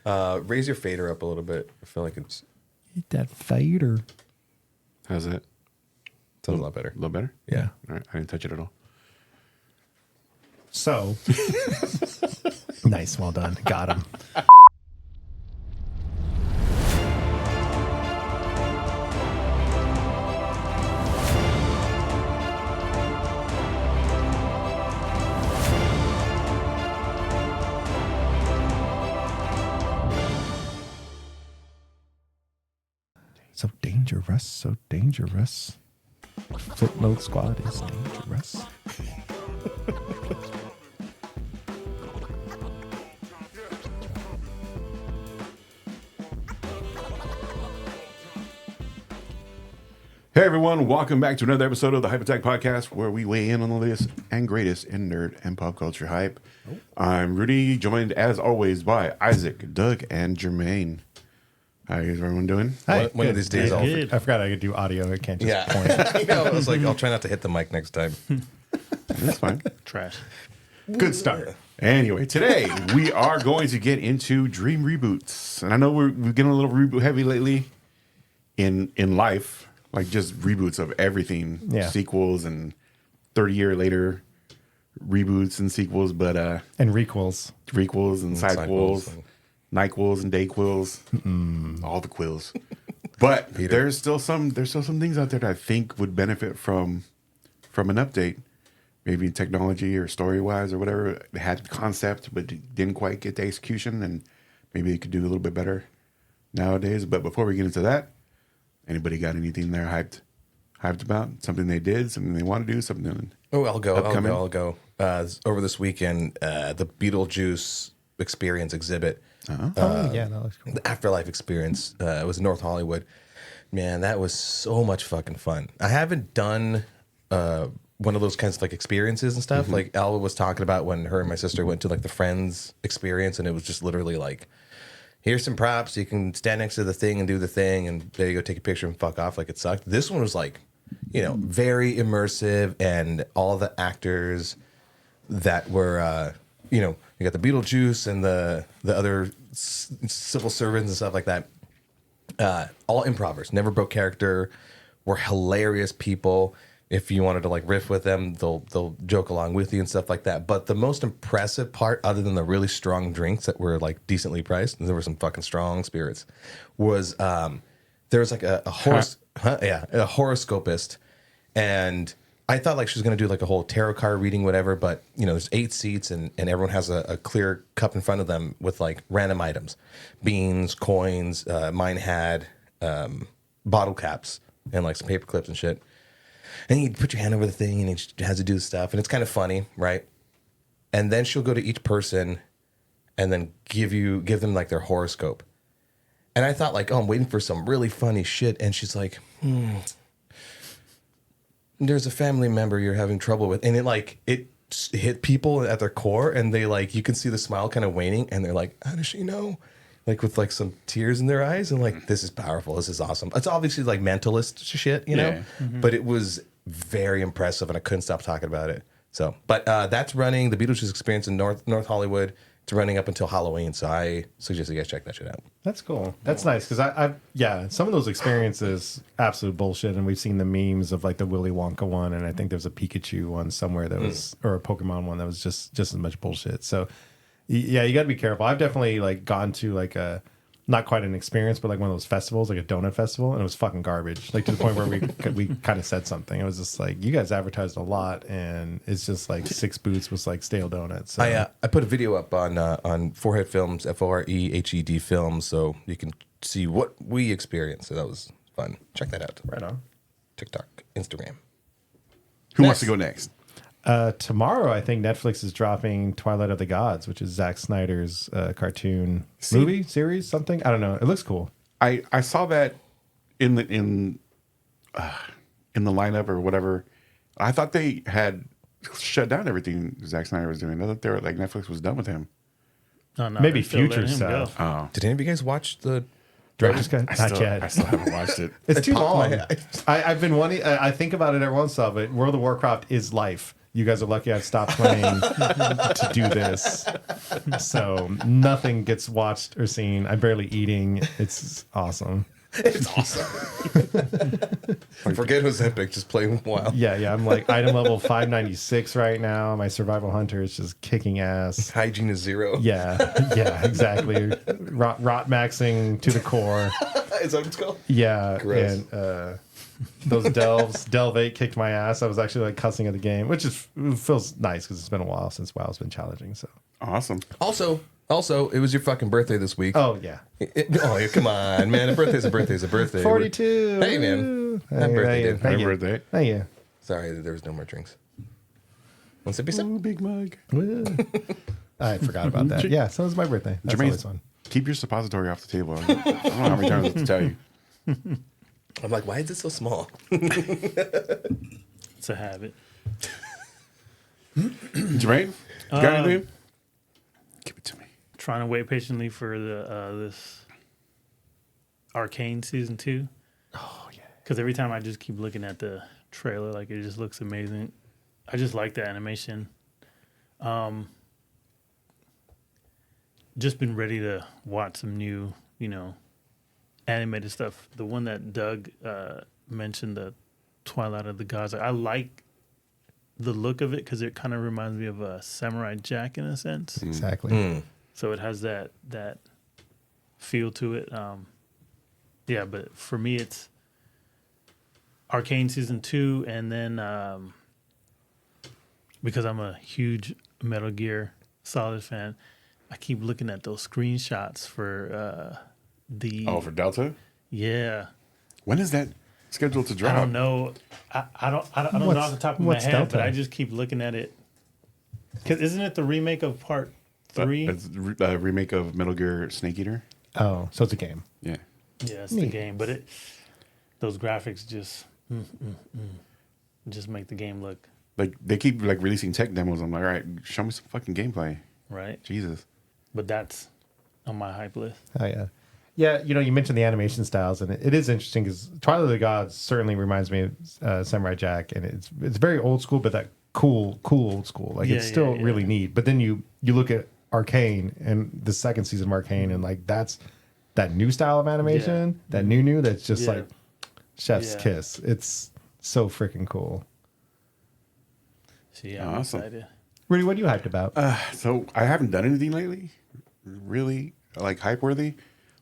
Raise your fader up a little bit. I feel like it's Eat that fader. How's that? sounds a lot better. A little better? Yeah. All right. I didn't touch it at all. So nice, well done. Got him. So dangerous, so dangerous. Footnote Squad is dangerous. Hey everyone, welcome back to another episode of the Hype Attack Podcast, where we weigh in on the latest and greatest in nerd and pop culture hype. I'm Rudy, joined as always by Isaac, Doug, and Jermaine. How is everyone doing? Hi, One of these days, I'll. I forgot I could do audio. I can't just Yeah. point. I know. I was like, I'll try not to hit the mic next time. That's fine. Trash. Good start. Anyway, today we are going to get into dream reboots, and I know we're getting a little reboot heavy lately in life, like just reboots of everything, Yeah. sequels and 30-year later reboots and sequels, but And requels. requels and sidequels, and- nyquils and dayquils, all the quills. But there's still some things out there that I think would benefit from an update. Maybe technology or story wise or whatever. It had concept, but didn't quite get the execution, and maybe it could do a little bit better nowadays. But before we get into that, anybody got anything they're hyped about? Something they did, something they want to do, something? Oh, I'll go. Upcoming? I'll go. Over this weekend, the Beetlejuice experience exhibit, Yeah, that looks cool. the Afterlife experience, it was in North Hollywood. Man, that was so much fucking fun. I haven't done one of those kinds of like experiences and stuff. Like Alba was talking about when her and my sister went to like the Friends experience, and it was just literally like, here's some props. You can stand next to the thing and do the thing, and there you go, take a picture and fuck off like it sucked. This one was like, very immersive, and all the actors that were, you got the Beetlejuice and the other civil servants and stuff like that. All improvers, never broke character, were hilarious people. If you wanted to like riff with them, they'll joke along with you and stuff like that. But the most impressive part, other than the really strong drinks that were like decently priced, and there were some fucking strong spirits, was there was like a horoscopist, and I thought like she was gonna do like a whole tarot card reading, whatever. But there's 8 seats, and everyone has a clear cup in front of them with like random items, beans, coins. Mine had bottle caps and like some paper clips and shit. And you put your hand over the thing, and it has to do stuff, and it's kind of funny, right? And then she'll go to each person, and then give them like their horoscope. And I thought like, oh, I'm waiting for some really funny shit, and she's like, there's a family member you're having trouble with, and it hit people at their core, and they like, you can see the smile kind of waning, and they're like, how does she know? Like with like some tears in their eyes, and like, this is powerful. This is awesome. It's obviously like mentalist shit, Yeah. but it was very impressive, and I couldn't stop talking about it. So, but that's running the Beetlejuice experience in North Hollywood. It's running up until Halloween, so I suggest you guys check that shit out. That's cool. That's nice because some of those experiences absolute bullshit, and we've seen the memes of like the Willy Wonka one, and I think there's a Pikachu one somewhere that was, or a Pokemon one that was just as much bullshit. So yeah, you got to be careful. I've definitely like gone to like a not quite an experience, but like one of those festivals, like a donut festival, and it was fucking garbage. Like to the point where we kind of said something. It was just like, you guys advertised a lot, and it's just like 6 booths with like stale donuts. So. I put a video up on Forehead Films, FOREHED Films, so you can see what we experienced. So that was fun. Check that out. Right on. TikTok, Instagram. Who wants to go next? Tomorrow, I think Netflix is dropping Twilight of the Gods, which is Zack Snyder's cartoon movie series, something. I don't know. It looks cool. I saw that in the lineup or whatever. I thought they had shut down everything Zack Snyder was doing. I thought they were like Netflix was done with him. No, Maybe they're still letting future him stuff. go. Oh, Did any of you guys watch the Director's Cut? I Not yet. still haven't watched it. It's too popped my long. head. I've been wanting. I think about it every once in a while, but World of Warcraft is life. You guys are lucky I've stopped playing to do this. So nothing gets watched or seen. I'm barely eating. It's awesome. It's awesome. Forget Ozempic, just play WoW. Yeah. I'm like item level 596 right now. My survival hunter is just kicking ass. Hygiene is 0. Yeah, exactly. Rot maxing to the core. Is that what it's called? Yeah, Gross. and those Delve 8 kicked my ass. I was actually like cussing at the game, which is feels nice because it's been a while since WoW's been challenging. So Awesome. Also, it was your fucking birthday this week. oh yeah, Yeah, come on, man. A birthday's a birthday's a birthday. 42. Hey, man. Happy birthday, dude. Thank Happy you. birthday. Thank you. Sorry that there was no more drinks. One sippy sip? Ooh, big mug. I forgot about that. Yeah, so it was my birthday. That's Jermaine, always fun. keep your suppository off the table. I don't know how many times I have to tell you. I'm like, why is it so small? It's a habit. Jermaine, you got anything? Give it to me. Trying to wait patiently for the this Arcane season 2. Oh yeah. Because every time I just keep looking at the trailer, like it just looks amazing. I just like the animation. Just been ready to watch some new, animated stuff. The one that Doug mentioned, the Twilight of the Gods. I like the look of it because it kind of reminds me of a Samurai Jack in a sense. Exactly. So it has that feel to it. Yeah, but for me, it's Arcane season 2, and then because I'm a huge Metal Gear Solid fan, I keep looking at those screenshots for the. Oh, for Delta? Yeah. When is that scheduled to drop? I don't know. I don't know What's- off the top of my what's head, Delta? but I just keep looking at it. Because isn't it the remake of Part 3? It's a remake of Metal Gear Snake Eater. Oh, so it's a game. Yeah. Yeah, it's the Neat. game, but those graphics just make the game look Like they keep like releasing tech demos. I'm like, all right, show me some fucking gameplay. right. Jesus. But that's on my hype list. Oh yeah. Yeah, you mentioned the animation styles, and it is interesting because Twilight of the Gods certainly reminds me of Samurai Jack, and it's very old school, but that cool old school. Like Yeah, it's still yeah. really neat. But then you look at Arcane and the second season of Arcane, and like that's that new style of animation, that new that's just Yeah. like chef's Yeah. kiss. It's so freaking cool. So yeah, I'm Awesome. excited. Rudy, what are you hyped about? So I haven't done anything lately, really like hype worthy.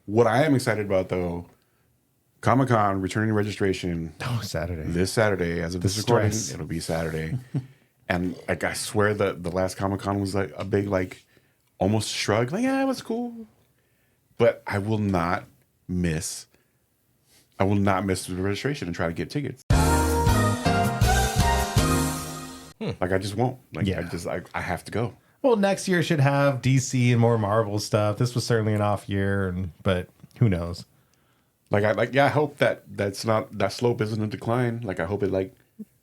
What I am excited about though, Comic-Con returning registration Oh, Saturday. this Saturday. As of this recording, stress. it'll be Saturday. And like I swear that the last Comic-Con was like a big like almost shrug, like yeah, it was cool. But I will not miss the registration and try to get tickets. Like I just won't. Like Yeah. I have to go. Well, next year should have DC and more Marvel stuff. This was certainly an off year, but who knows? I hope that slope isn't a decline. Like I hope it like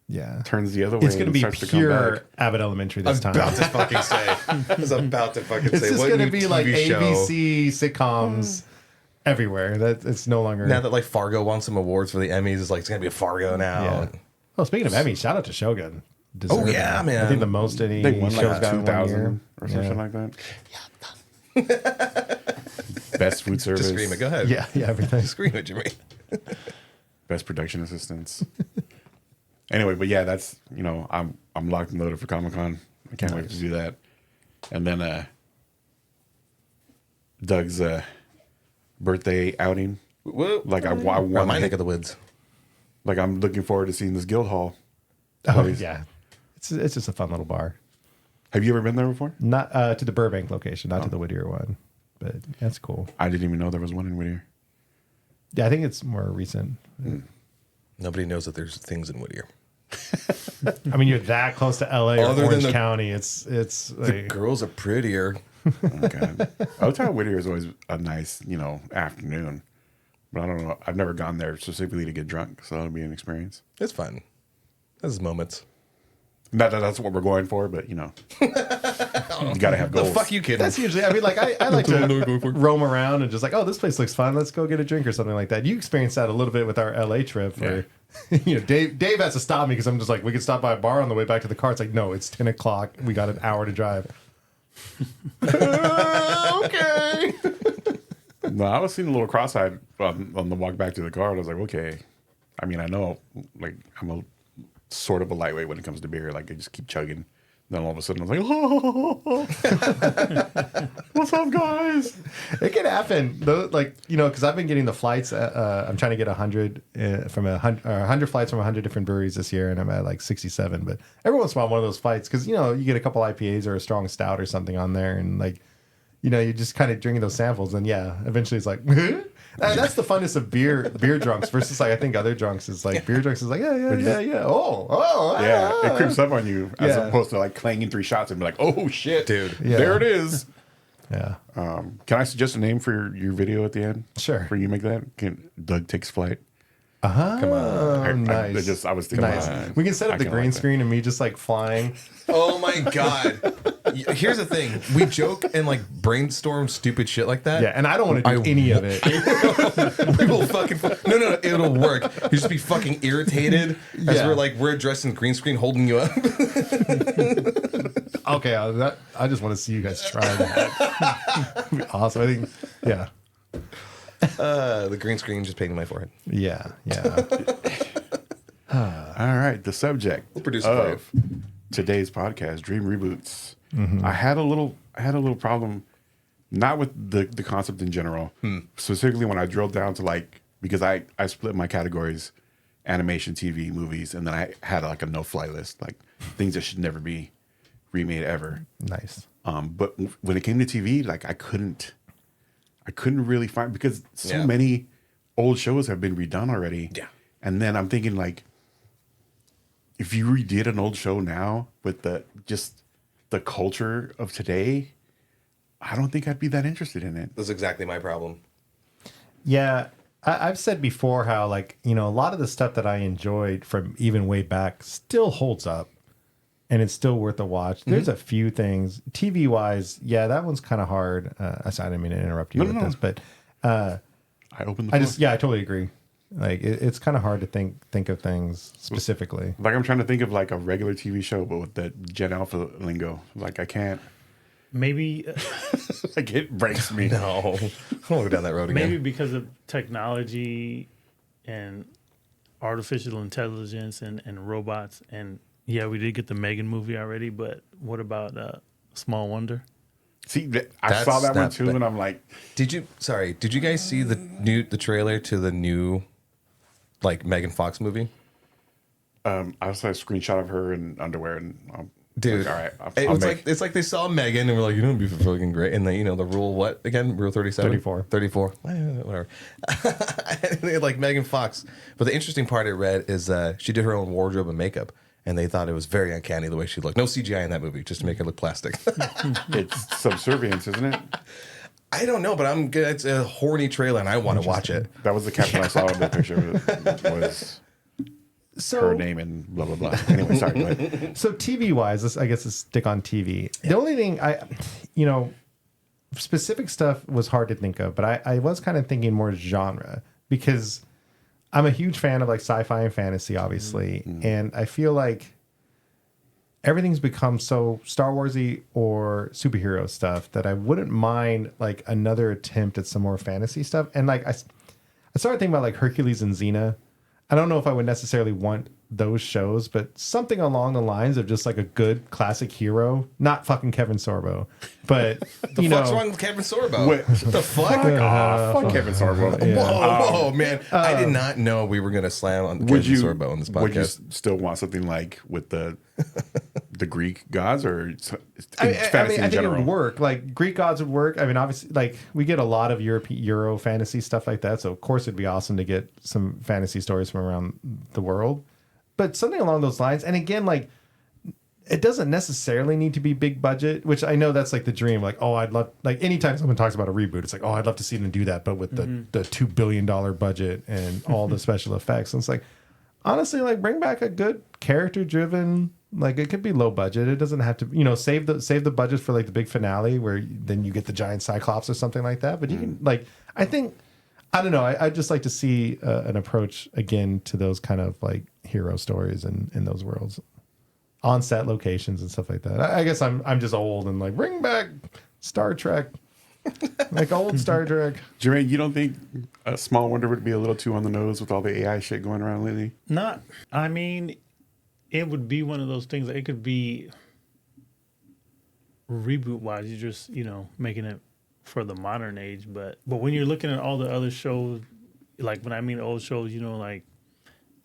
Yeah. turns the other way. It's going to and be starts to come pure back. Abbott Elementary this time. About to fucking say. I was about to fucking It's say. just What going to new be like TV show? ABC sitcoms everywhere. That it's no longer. Now that like Fargo won some awards for the Emmys, it's like it's gonna be a Fargo now. Yeah. Oh, speaking of Emmy, shout out to Shogun. Oh, yeah, it. man. I think the most any They won shows like got in 1 year. 2000 or something like that. Best food service. Just scream it. Go ahead. Yeah, everything. Scream it, Jimmy. Best production assistants. Anyway, but yeah, that's I'm locked and loaded for Comic-Con. I can't wait to do that. And then Doug's birthday outing. Whoop. Like I Around want my neck of the woods. like I'm looking forward to seeing this guild hall. Oh place. yeah, it's just a fun little bar. Have you ever been there before? Not to the Burbank location, not to the Whittier one, but that's cool. I didn't even know there was one in Whittier. Yeah, I think it's more recent. Nobody knows that there's things in Whittier. I mean, you're that close to LA or Other than Orange the- County. It's The like, girls are prettier. Oh, God. I would tell Whittier is always a nice, afternoon. But I don't know. I've never gone there specifically to get drunk, so that'll be an experience. It's fun. This is moments. Not that that's what we're going for, but you got to have The goals. fuck you kidding? that's usually. I mean, like I like That's what I'm going to for. roam around and just like, oh, this place looks fun. Let's go get a drink or something like that. You experienced that a little bit with our LA trip, where Yeah. Dave has to stop me because I'm just like, we could stop by a bar on the way back to the car. It's like, no, it's 10 o'clock. We got an hour to drive. Okay. No, I was seeing a little cross-eyed on the walk back to the car. And I was like, okay. I mean, I know, like, I'm a sort of a lightweight when it comes to beer. Like, I just keep chugging. Then all of a sudden, I was like, oh, what's up, guys? It can happen, though, like, because I've been getting the flights. I'm trying to get 100 from 100 flights from 100 different breweries this year, and I'm at like 67. But every once in a while, one of those flights, because you get a couple IPAs or a strong stout or something on there, and like, you're just kind of drinking those samples, and yeah, eventually it's like. That's the funness of beer drunks versus like I think other drunks is like beer drunks is like yeah. It creeps up on you as opposed to like clanging 3 shots and be like, oh shit, dude, there it is. Yeah. Can I suggest a name for your video at the end? Sure. Where you make that? Doug Takes Flight. Come on. Nice. I was thinking nice. We can set up the green screen and me just like flying. Oh my god. Here's the thing. We joke and like brainstorm stupid shit like that. Yeah, and I don't want to do any of it. We will fucking no, it'll work. You just be fucking irritated as we're dressed in green screen holding you up. Okay, I just want to see you guys try that. That'd be awesome. I think the green screen just painting my forehead. Yeah. All right, the subject We'll produce it for of today's podcast, Dream Reboots. I had a little problem, not with the concept in general, specifically when I drilled down to like, because I split my categories, animation, TV, movies, and then I had like a no-fly list, like things that should never be remade ever. Nice. But when it came to TV, like I couldn't really find, because so many old shows have been redone already. Yeah. And then I'm thinking like, if you redid an old show now with the culture of today, I don't think I'd be that interested in it. That's exactly my problem. Yeah. I've said before how like, a lot of the stuff that I enjoyed from even way back still holds up. And it's still worth a watch. There's a few things TV wise. Yeah, that one's kind of hard. I didn't mean to interrupt you this, but I opened the floor. I totally agree. Like it's kind of hard to think of things specifically. Like I'm trying to think of like a regular TV show, but with the Gen Alpha lingo. Like I can't. Maybe like it breaks me. No, I won't go down that road again. maybe because of technology and artificial intelligence and robots and. Yeah, we did get the Megan movie already, but what about Small Wonder? See, I saw that one too, and I'm like, did you guys see the trailer to the new like Megan Fox movie? I saw a screenshot of her in underwear, and dude, like, all right, it's like they saw Megan and were like, it'd be fucking great, and then the rule what again? Rule 37? 34. Whatever. They had like Megan Fox, but the interesting part I read is she did her own wardrobe and makeup. And they thought it was very uncanny the way she looked. No CGI in that movie, just to make her look plastic. It's subservience, isn't it? I don't know, but I'm good. It's a horny trailer, and I want to watch it. That was the caption I saw in the picture. Was her name and blah blah blah. Anyway, sorry. Go ahead. So TV wise, I guess let's stick on TV. The only thing specific stuff was hard to think of, but I was kind of thinking more genre because. I'm a huge fan of like sci-fi and fantasy, obviously, and I feel like everything's become so Star Warsy or superhero stuff that I wouldn't mind like another attempt at some more fantasy stuff. And like I started thinking about like Hercules and Xena. I don't know if I would necessarily want those shows, but something along the lines of just like a good classic hero, not fucking Kevin Sorbo, but the fuck's wrong with Kevin Sorbo? What the fuck? Fuck Kevin Sorbo. Yeah. Whoa, man! I did not know we were gonna slam on Kevin Sorbo on this podcast. Would you still want something like with the Greek gods or fantasy I in think general? it would work. Like Greek gods would work. I mean, obviously, like we get a lot of Euro fantasy stuff like that, so of course it'd be awesome to get some fantasy stories from around the world. But something along those lines. And again, like, it doesn't necessarily need to be big budget, which I know that's like the dream. Like, oh, I'd love, like, anytime someone talks about a reboot, it's like, oh, I'd love to see them do that, but with the $2 billion budget and all the special effects. And it's like, honestly, like, bring back a good character driven, like, it could be low budget. It doesn't have to, save the budget for like the big finale where then you get the giant Cyclops or something like that. But you can, like, I think I don't know. I'd just like to see an approach again to those kind of like hero stories in those worlds, on set locations and stuff like that. I guess I'm just old and like bring back Star Trek, like old Star Trek. Jermaine, you don't think a Small Wonder would be a little too on the nose with all the AI shit going around lately? Not. I mean, it would be one of those things. It could be reboot wise. You're just making it for the modern age, but when you're looking at all the other shows, like when I mean old shows, like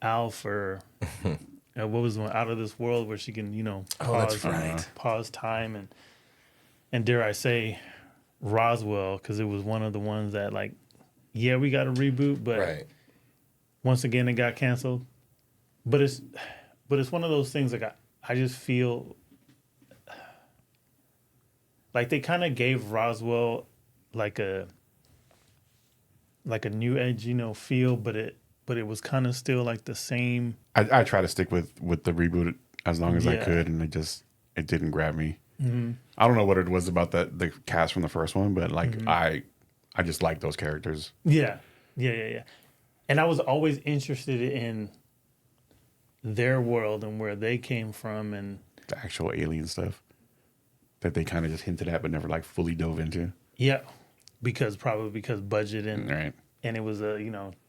Alf or what was the one, Out of This World, where she can pause, that's right. Pause time, and dare I say Roswell, because it was one of the ones that like, yeah, we got a reboot, but Right. once again it got canceled. But it's one of those things like I just feel like they kind of gave Roswell like a new edge, feel, but it was kind of still like the same. I try to stick with the reboot as long as I Yeah. could, and it didn't grab me. I don't know what it was about the cast from the first one, but like I just like those characters. Yeah. And I was always interested in their world and where they came from, and The actual alien stuff that they kind of just hinted at, but never like fully dove into. yeah, because budget and Right. and it was a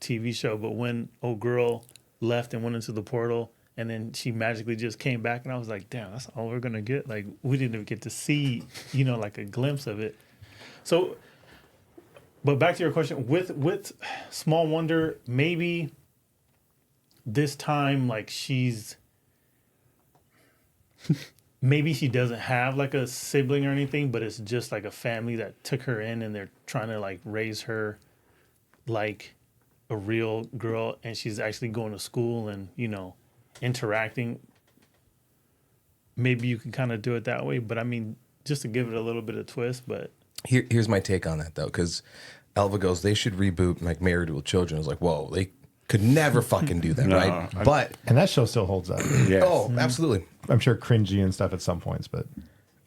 TV show. But when old girl left and went into the portal, and then she magically just came back, and I was like, damn, that's all we're gonna get. Like we didn't even get to see like a glimpse of it. So, but back to your question, with Small Wonder, maybe this time like maybe she doesn't have like a sibling or anything, but it's just like a family that took her in and they're trying to like raise her like a real girl, and she's actually going to school and interacting. Maybe you can kind of do it that way, but I mean, just to give it a little bit of twist. But Here's my take on that though, because Elva goes, they should reboot like Married with Children. I was like, whoa, they could never fucking do that, No, right? But And that show still holds up. Yeah. oh, absolutely. I'm sure cringy and stuff at some points, but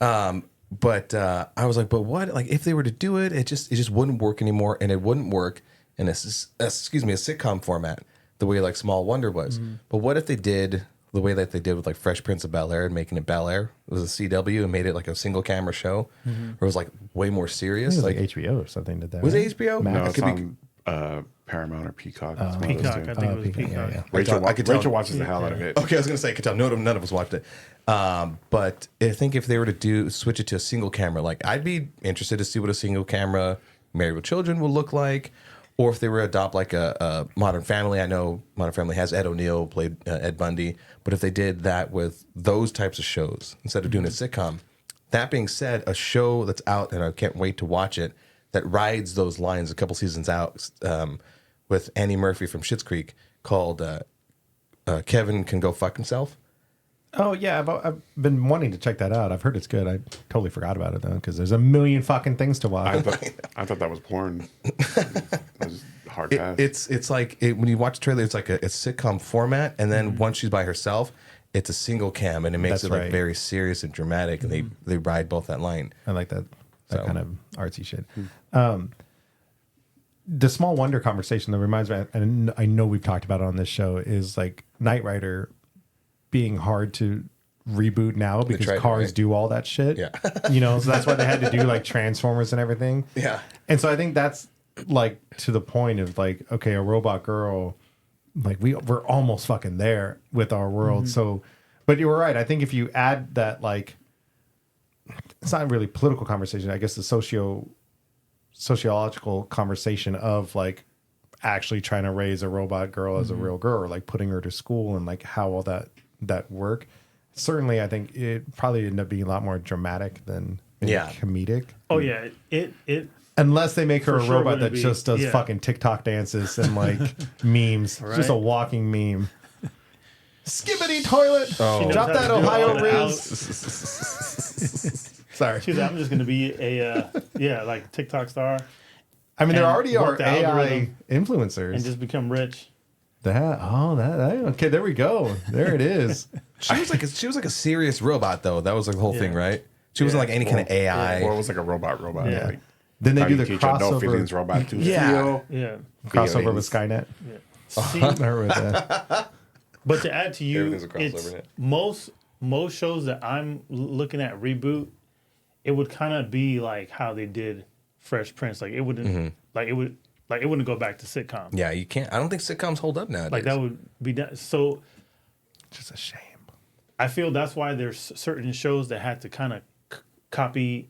But I was like, but what? Like, if they were to do it, it just wouldn't work anymore, and it wouldn't work in a sitcom format the way like Small Wonder was. But what if they did the way that they did with like Fresh Prince of Bel Air and making it Bel Air? It was a CW and made it like a single camera show, where it was like way more it serious. was Like, like HBO or something did that. was right? it HBO? Max. No, It it's could be- on Paramount or Peacock. It's one of those Peacock, two. I think it was Peacock, Peacock. yeah. Rachel, I could tell- Rachel watches the hell out of it. Okay, I was gonna say, I could tell none of us watched it. But I think if they were to switch it to a single camera, like I'd be interested to see what a single camera Married with Children would look like, or if they were to adopt like a Modern Family. I know Modern Family has Ed O'Neill played Ed Bundy, but if they did that with those types of shows instead of doing a sitcom. That being said, a show that's out and I can't wait to watch it that rides those lines a couple seasons out with Annie Murphy from Schitt's Creek called Kevin Can Go Fuck Himself. Oh yeah, I've been wanting to check that out. I've heard it's good. I totally forgot about it though, because there's a million fucking things to watch. I thought that was porn. That was hard pass. It's like when you watch the trailer, it's like a sitcom format, and then once she's by herself, it's a single cam, and it makes That's it like right. very serious and dramatic, and they ride both that line. I like that So. kind of artsy shit. The Small Wonder conversation that reminds me, and I know we've talked about it on this show, is like Knight Rider being hard to reboot now because tried to, cars right? do all that shit. Yeah. So that's why they had to do like Transformers and everything. Yeah. And so I think that's like to the point of like, okay, a robot girl, like we're almost fucking there with our world. So, but you were right. I think if you add that, like, it's not really political conversation. I guess the sociological conversation of like actually trying to raise a robot girl as a real girl, or like putting her to school and like how all that work. Certainly, I think it probably ended up being a lot more dramatic than Yeah. comedic. Oh yeah, it Unless they make her For a sure robot wouldn't that be- just does yeah. fucking TikTok dances and like memes. It's just a Right. walking meme. Skibbity toilet. Oh. Drop She knows that how to do Ohio all that Riz. Sorry. she's like, I'm just gonna be a like TikTok star I mean, there and already are work the AI algorithm influencers. and just become rich. Okay, there we go. There it is. She was like a serious robot though. That was like the whole thing, right? She wasn't like any kind of AI. Or it was like a robot. Yeah. Like, Then they How do you the teach a no feelings crossover, robot to Yeah. feel. Yeah. crossover with Skynet. Yeah. See, Remember with that? but to add to you, Everything's a crossover it's now. most shows that I'm looking at reboot, it would kind of be like how they did Fresh Prince. Like it wouldn't it wouldn't go back to sitcom. Yeah, you can't. I don't think sitcoms hold up nowadays. Like that would be done. So Just a shame. I feel that's why there's certain shows that had to kind of copy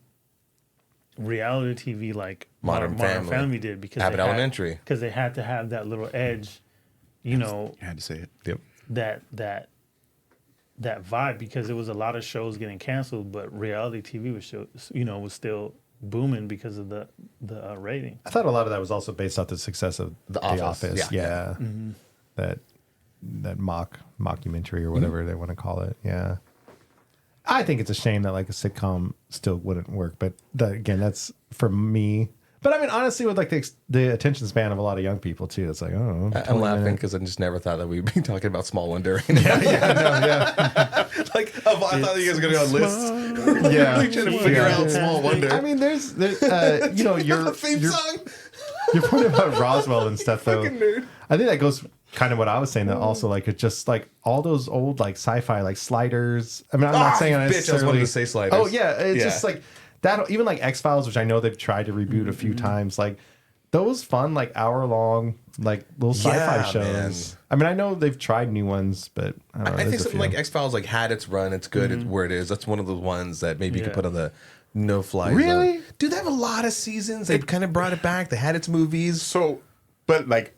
reality TV, like Modern Family. did, because Abbott Elementary. because they had to have that little edge, you know, You had to say it. Yep. that vibe, because there was a lot of shows getting canceled, but reality TV was still booming because of the rating. I thought a lot of that was also based off the success of The The Office, Office. yeah. Yeah. That mockumentary or whatever they want to call it. Yeah. I think it's a shame that like a sitcom still wouldn't work, but again, that's for me. But I mean, honestly, with like the attention span of a lot of young people too, it's like, oh, I'm laughing because I just never thought that we'd be talking about Small Wonder right now. Like, I thought you guys were going to go on lists. Yeah. Really trying to figure Yeah. out Small Wonder. I mean, there's you know, your theme song. your point about Roswell and stuff, though. Fucking nerd. I think that goes kind of what I was saying. That also, like, it's just like all those old like sci-fi, like Sliders. I mean, I'm not saying bitch, I was necessarily. wanting to say Sliders. Oh yeah, it's just like that. Even like X-Files, which I know they've tried to reboot a few times. Like those fun, like hour-long, like little sci-fi Yeah, shows. man. I mean, I know they've tried new ones, but I don't know. I there's think a something few. like X-Files like had its run. It's good. It's where it is. That's one of the ones that maybe you could Yeah. put on the no-fly zone. Really? Dude, they have a lot of seasons. They kind of brought it back. They had its movies. So, but like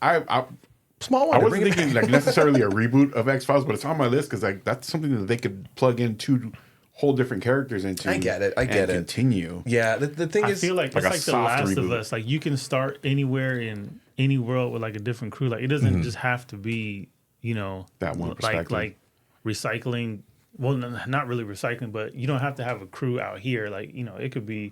Small I Wonder. wasn't bring it thinking back. like necessarily a reboot of X Files, but it's on my list because like that's something that they could plug in two whole different characters into. I get it. I and get it. Continue. Yeah, the thing I is, feel like like it's a like The soft Last of reboot. Us. Like you can start anywhere in any world with like a different crew. Like it doesn't just have to be, you know, That one like perspective. recycling. Well, not really recycling, but you don't have to have a crew out here. Like, you know, it could be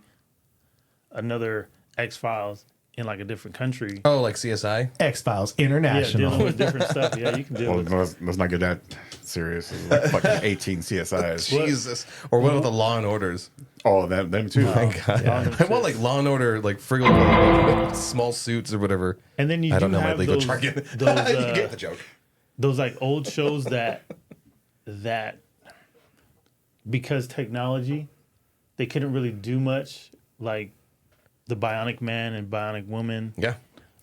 another X-Files in like a different country. oh, like CSI. X-Files Yeah, International. dealing with different stuff. Yeah, you can deal Well, with. let's not get that serious. It's like fucking 18 CSIs. Jesus. Or what with the Law and Orders? Oh, them too. I want like Law and Order, like Friggle, small suits or whatever. And then you I do don't know my have legal those, jargon. those, You get the joke. those like old shows that because technology, they couldn't really do much, like the Bionic Man and Bionic Woman. Yeah.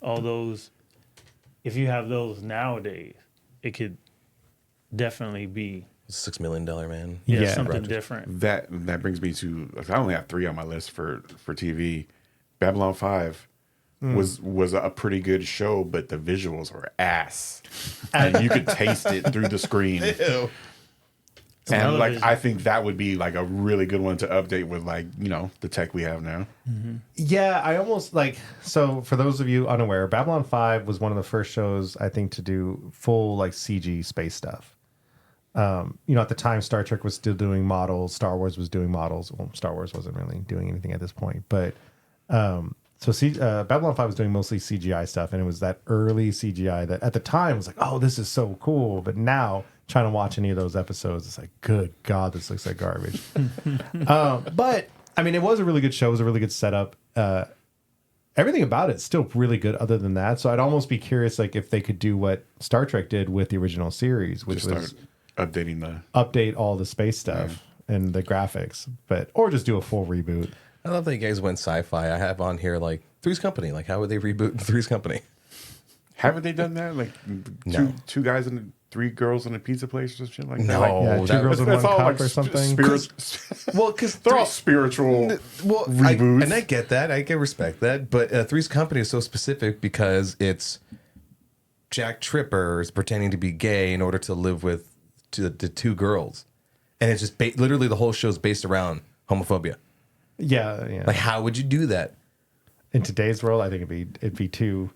All those, if you have those nowadays, it could definitely be $6 million man. Yeah. something Rogers. different. That brings me to I only have 3 on my list for TV. Babylon 5 was a pretty good show, but the visuals were ass, and you could taste it through the screen. Ew. And like television. I think that would be like a really good one to update with like the tech we have now. Yeah, I almost like, so for those of you unaware, Babylon 5 was one of the first shows I think to do full like CG space stuff. At the time Star Trek was still doing models, Star Wars was doing models. Well, Star Wars wasn't really doing anything at this point, but Babylon 5 was doing mostly CGI stuff, and it was that early CGI that at the time was like, oh, this is so cool. But now trying to watch any of those episodes, it's like, good God, this looks like garbage. But I mean, it was a really good show. It was a really good setup. Everything about it's still really good other than that. So I'd almost be curious, like, if they could do what Star Trek did with the original series, which Just was start updating the. update all the space stuff and the graphics, or just do a full reboot. I love that you guys went sci-fi. I have on here like Three's Company. Like, how would they reboot Three's Company? Haven't they done that? Like No. two guys and 3 girls in a pizza place or shit like that. No. Yeah, Oh, two that- girls in one That's all cup like or something. Well, because They're all spiritual reboots. and I get that. I can respect that. But Three's Company is so specific because it's Jack Tripper is pretending to be gay in order to live with the 2 girls, and it's just literally the whole show is based around homophobia. Yeah. Like, how would you do that? In today's world, I think it'd be too.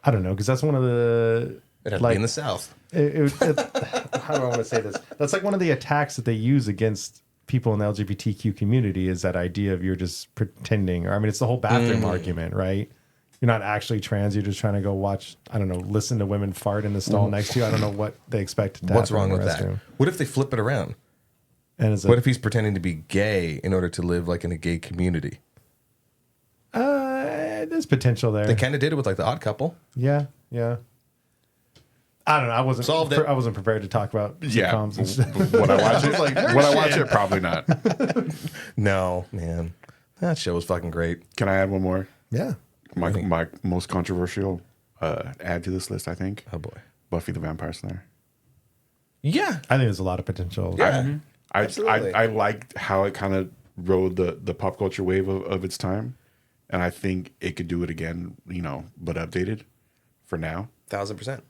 I don't know, because that's one of the. It'd have to like, be in the South. How do I want to say this? That's like one of the attacks that they use against people in the LGBTQ community is that idea of you're just pretending. Or I mean, it's the whole bathroom argument, right? You're not actually trans. You're just trying to go watch. I don't know. Listen to women fart in the stall next to you. I don't know what they expect. To What's happen wrong in the with that? restroom. What if they flip it around? And it's What if he's pretending to be gay in order to live like in a gay community? I there's potential there. They kind of did it with like the Odd Couple. Yeah, yeah. I don't know. I wasn't Solved it. I wasn't prepared to talk about Yeah. sitcoms and stuff. Would I watch it? Would I watch it? Probably not. No, man, that show was fucking great. Can I add one more? Yeah. My most controversial add to this list, I think. Oh boy. Buffy the Vampire Slayer. Yeah, I think there's a lot of potential. yeah. I liked how it kind of rode the pop culture wave of its time, and I think it could do it again, but updated for now. 1000%.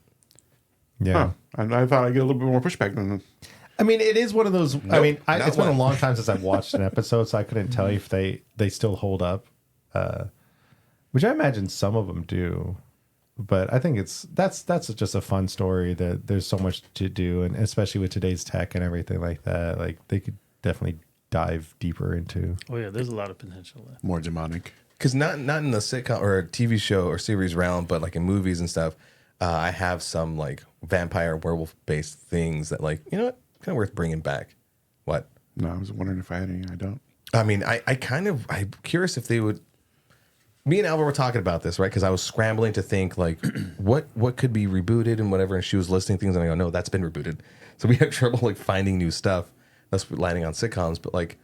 Yeah. Huh. And I thought I'd get a little bit more pushback than I mean, it is one of those. I Nope, mean, not it's been a one. long time since I've watched an episode, so I couldn't tell you if they still hold up. Which I imagine some of them do, but I think that's just a fun story that there's so much to do, and especially with today's tech and everything like that, like they could definitely dive deeper into. Oh yeah, there's a lot of potential there. more demonic. Because not in the sitcom or a TV show or series realm, but like in movies and stuff, I have some like vampire werewolf based things that like, you know what, kind of worth bringing back. What? No, I was wondering if I had any. I don't. I mean, I'm curious if they would. Me and Alva were talking about this, right? Because I was scrambling to think like, what could be rebooted and whatever. And she was listing things, and I go, no, that's been rebooted. So we had trouble like finding new stuff. That's landing on sitcoms, but like,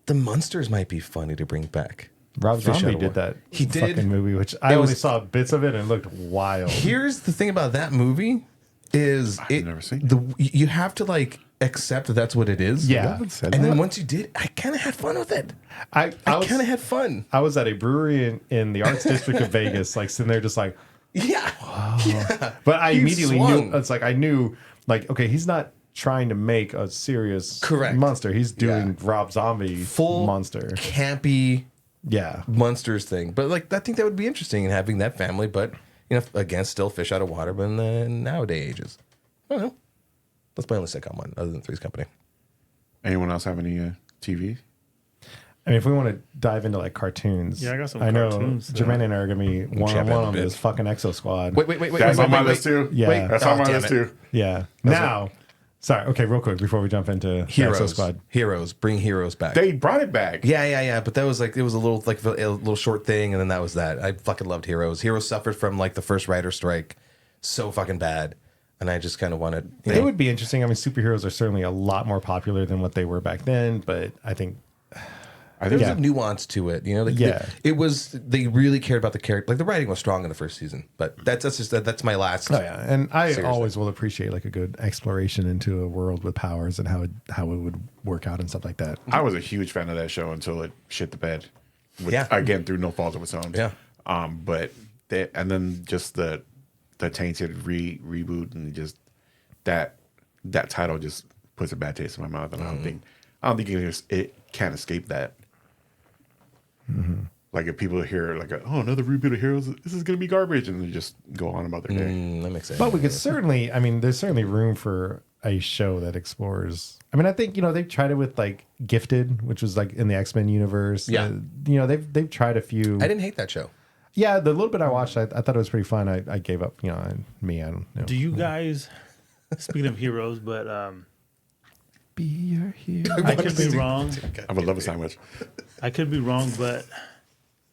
the Munsters might be funny to bring back. Rob Fish Zombie out of did that. He did. Fucking movie, which I It only was- saw bits of it and it looked wild. Here's the thing about that movie is never seen it. you have to like accept that that's what it is. Yeah. No one said And that. then once you did, I kind of had fun with it. I I was kind of had fun. I was at a brewery in the Arts District of Vegas, like sitting there just like, Yeah. Yeah. but I He immediately swung. knew, it's like, I knew, like, okay, he's not trying to make a serious Correct. monster. He's doing Yeah. Rob Zombie Full monster. campy Yeah. monsters thing. But like, I think that would be interesting in having that family. But again, still fish out of water, but in the nowadays ages. I don't know. That's my only sitcom one, other than Three's Company. Anyone else have any TV? I mean, if we want to dive into like cartoons, Yeah, I got some I know cartoons. Jermaine and I are gonna be one on Jump in one a on bit. this fucking Exo Squad. Wait. That's on my wait. list too. Yeah. Wait. That's on my damn list it. too. Yeah. Now, sorry. Okay, real quick before we jump into the Exo Heroes. Squad. Heroes. Bring heroes back. They brought it back. Yeah. But that was like, it was a little short thing, and then that was that. I fucking loved Heroes. Heroes suffered from like the first writer strike so fucking bad, and I just kind of wanted. It would be interesting. I mean, superheroes are certainly a lot more popular than what they were back then, but I think There was Yeah. a nuance to it, like, Yeah. It was they really cared about the character. Like the writing was strong in the first season, but that's my last. oh yeah, and I Seriously. always will appreciate like a good exploration into a world with powers and how it would work out and stuff like that. I was a huge fan of that show until it shit the bed. Yeah. Again, through no fault of its own. Yeah. But and then just the tainted reboot and just that title just puts a bad taste in my mouth, and I don't think it can't escape that. Like if people hear like, another reboot of Heroes, this is gonna be garbage, and they just go on about their day. That makes sense. But we could certainly, I mean, there's certainly room for a show that explores. I mean, I think they've tried it with like Gifted, which was like in the X-Men universe. Yeah. They've tried a few. I didn't hate that show. Yeah, the little bit I watched, I thought it was pretty fun. I gave up. I don't know. Do you guys? Speaking of heroes, but Be your hero? I could be wrong. I would love a sandwich. I could be wrong, but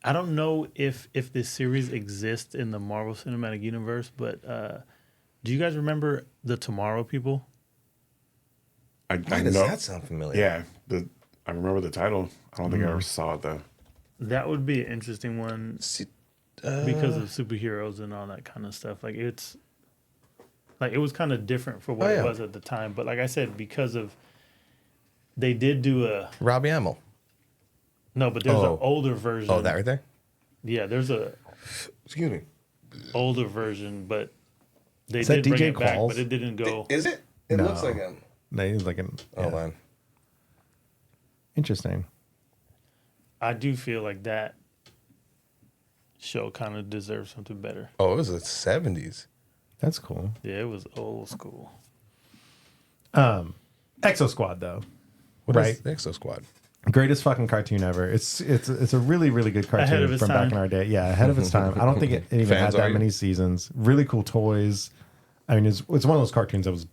I don't know if this series exists in the Marvel Cinematic Universe. But do you guys remember the Tomorrow People? I Why does know. that sound familiar? Yeah, I remember the title. I don't think I ever saw the. That would be an interesting one See, because of superheroes and all that kind of stuff. Like it was kind of different for what Oh, yeah. it was at the time. But like I said, because of they did do a Robbie Amell. no, but there's Oh. an older version. Oh, that right there. Yeah, there's a Excuse me. older version, but they Is that did bring DJ it back, Qualls? but it didn't go. Is it? It No. looks like him. No, he's like an. Hold yeah. on. Interesting. I do feel like that show kind of deserves something better. Oh, it was the 70s. That's cool. Yeah, it was old school. Exo Squad though, What right? is the Exo Squad? Greatest fucking cartoon ever. It's a really really good Ahead cartoon of its from back time. in our day. Yeah, ahead of its time. I don't think it even Fans, had are that you? many seasons. Really cool toys. I mean, it's one of those cartoons that was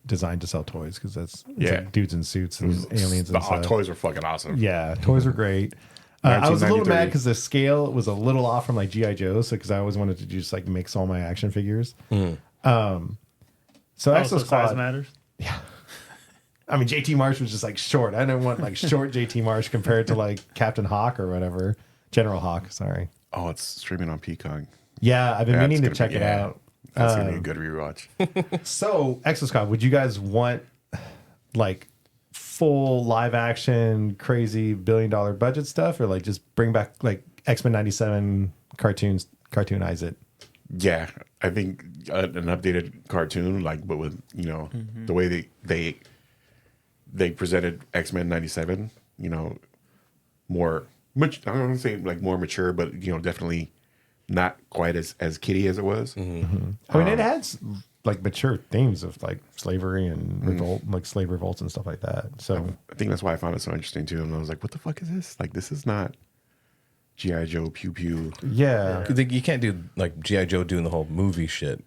designed to sell toys because it's Yeah. like dudes in suits and aliens The and stuff. toys were fucking awesome. Yeah, toys were great. I was a little 1993. mad because the scale was a little off from like GI Joe, so because I always wanted to just like mix all my action figures. So Also, Exo size Squad, matters. I mean JT Marsh was just like short. I didn't want like short JT Marsh compared to like Captain Hawk or whatever, General Hawk. Sorry. Oh, it's streaming on Peacock. Yeah, I've been That's meaning to gonna check be- it yeah. out. That's gonna be a good rewatch. So Exo Squad, would you guys want like full live action, crazy $1 billion budget stuff, or like just bring back like X-Men '97 cartoonize it? Yeah, I think an updated cartoon, like, but with the way they presented X-Men '97, more much. I don't want to say like more mature, but definitely not quite as kiddie as it was. I mean, it has like mature themes of like slavery and revolt, like slave revolts and stuff like that. So I think that's why I found it so interesting too. And I was like, what the fuck is this? Like, this is not G.I. Joe pew pew. yeah. You can't do like G.I. Joe doing the whole movie shit.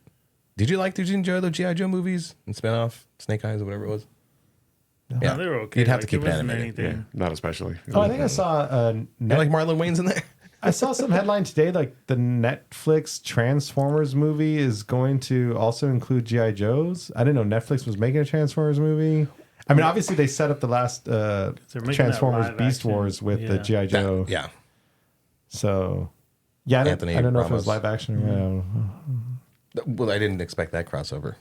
Did you enjoy the G.I. Joe movies and spinoff, Snake Eyes or whatever it was? No, they were okay. You'd have to Like, keep there it wasn't animated. anything. Not especially. Oh, I think I saw You like Marlon Wayne's in there? I saw some headline today like the Netflix Transformers movie is going to also include GI Joes. I didn't know Netflix was making a Transformers movie. I mean, obviously they set up the last making that Transformers live Beast action. Wars with the Yeah. GI Joe. Yeah. So yeah, I Anthony don't know if it was Ramos. live action or Well, I didn't expect that crossover.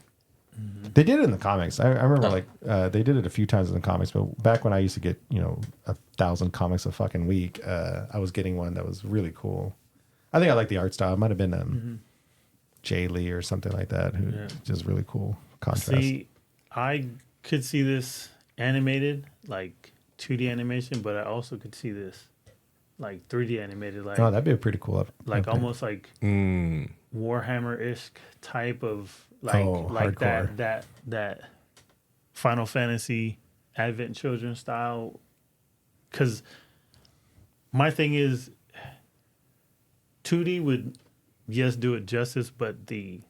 They did it in the comics. I remember like they did it a few times in the comics, but back when I used to get 1,000 comics a fucking week, I was getting one that was really cool. I think I like the art style. It might have been Jay Lee or something like that, who just really cool contrast. See, I could see this animated, like 2D animation, but I also could see this like 3D animated, like Oh, that'd be a pretty cool. like update. almost like Warhammer-ish type of like hardcore. that Final Fantasy Advent Children style. Because my thing is, 2D would do it justice, but the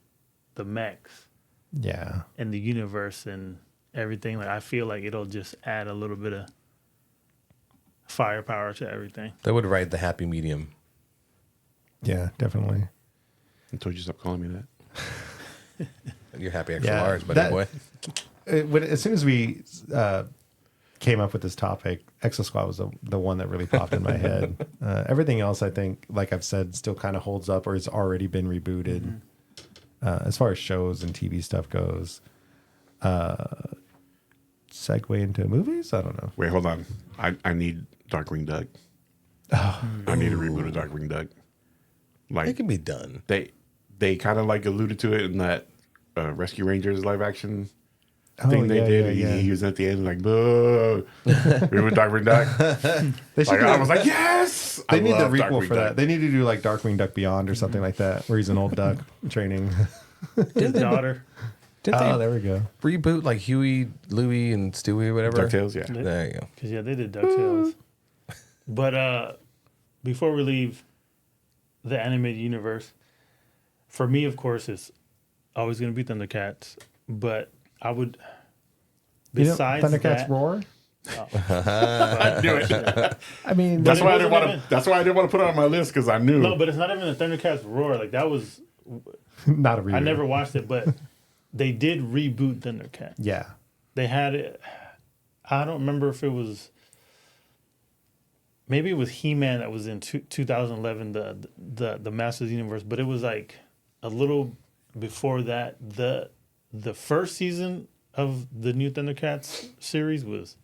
mechs Yeah. and the universe and everything, like I feel like it'll just add a little bit of firepower to everything. That would ride the happy medium. Yeah, definitely. I told you to stop calling me that. You're happy extra Yeah, large, buddy boy. As soon as we came up with this topic, Exo Squad was the one that really popped in my head. Everything else, I think, like I've said, still kind of holds up or has already been rebooted. As far as shows and TV stuff goes. Segue into movies? I don't know. Wait, hold on. I need Darkwing Duck. I need a reboot of Darkwing Duck. Like It can be done. they kind of like alluded to it in that Rescue Rangers live action Oh, thing they yeah, did. yeah, yeah. He was at the end like, boo. Reboot Darkwing Duck. They should Like, do I like- was like, yes. They I need the love requel Darkwing for Duck. that. They need to do like Darkwing Duck Beyond or something like that, where he's an old duck training. His daughter. Didn't Oh, they there we go. reboot like Huey, Louie, and Stewie or whatever? DuckTales, yeah. There you go. Because they did DuckTales. But before we leave the animated universe, for me, of course, it's always going to be Thundercats. But I would, besides Thundercats that, Roar. I knew it. I mean, That's it why I wasn't didn't want even- to. That's why I didn't want to put it on my list because I knew. no, but it's not even the Thundercats Roar. Like that was, not a reboot. I never watched it, but they did reboot Thundercats. Yeah. They had it. I don't remember if it was. Maybe it was He-Man that was in 2011, the Masters of the Universe, but it was like a little before that. The first season of the new Thundercats series was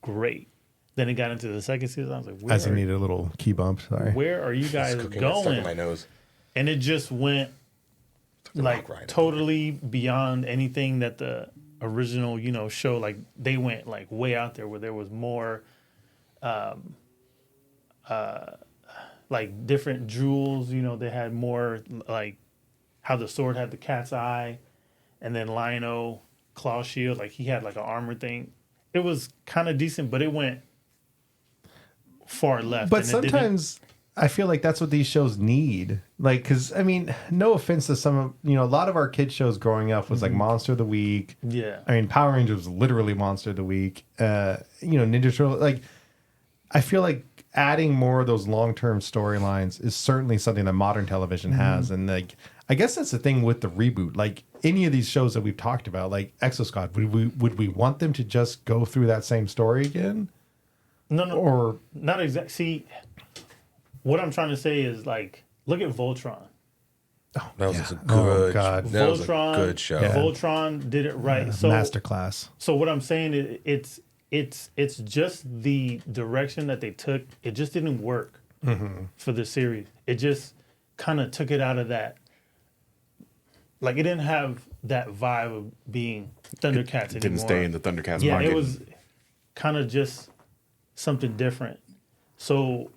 great. Then it got into the second season. I was like, As you needed a little key bump. Sorry. where are you guys Cooking gets stuck in my going? nose. And it just went The like rock ride. totally beyond anything that the original show. Like they went like way out there where there was more like different jewels. They had more like how the sword had the cat's eye, and then Lion-O claw shield, like he had like an armor thing. It was kind of decent, but it went far left. But and it didn't- sometimes I feel like that's what these shows need. Like, because, I mean, no offense to some of, a lot of our kid shows growing up was like Monster of the Week. yeah. I mean, Power Rangers was literally Monster of the Week. Ninja Turtle. Like, I feel like adding more of those long-term storylines is certainly something that modern television has. And like, I guess that's the thing with the reboot. Like any of these shows that we've talked about, like Exoscott, would we want them to just go through that same story again? No, Or not exactly. See, what I'm trying to say is like, look at Voltron. That was just a Oh, good. God. That was a Voltron, good show. Yeah. Voltron did it right. So masterclass. So what I'm saying is, it's just the direction that they took. It just didn't work for the series. It just kind of took it out of that. Like it didn't have that vibe of being Thundercats anymore. Didn't stay in the Thundercats Yeah, market. it was kind of just something different. So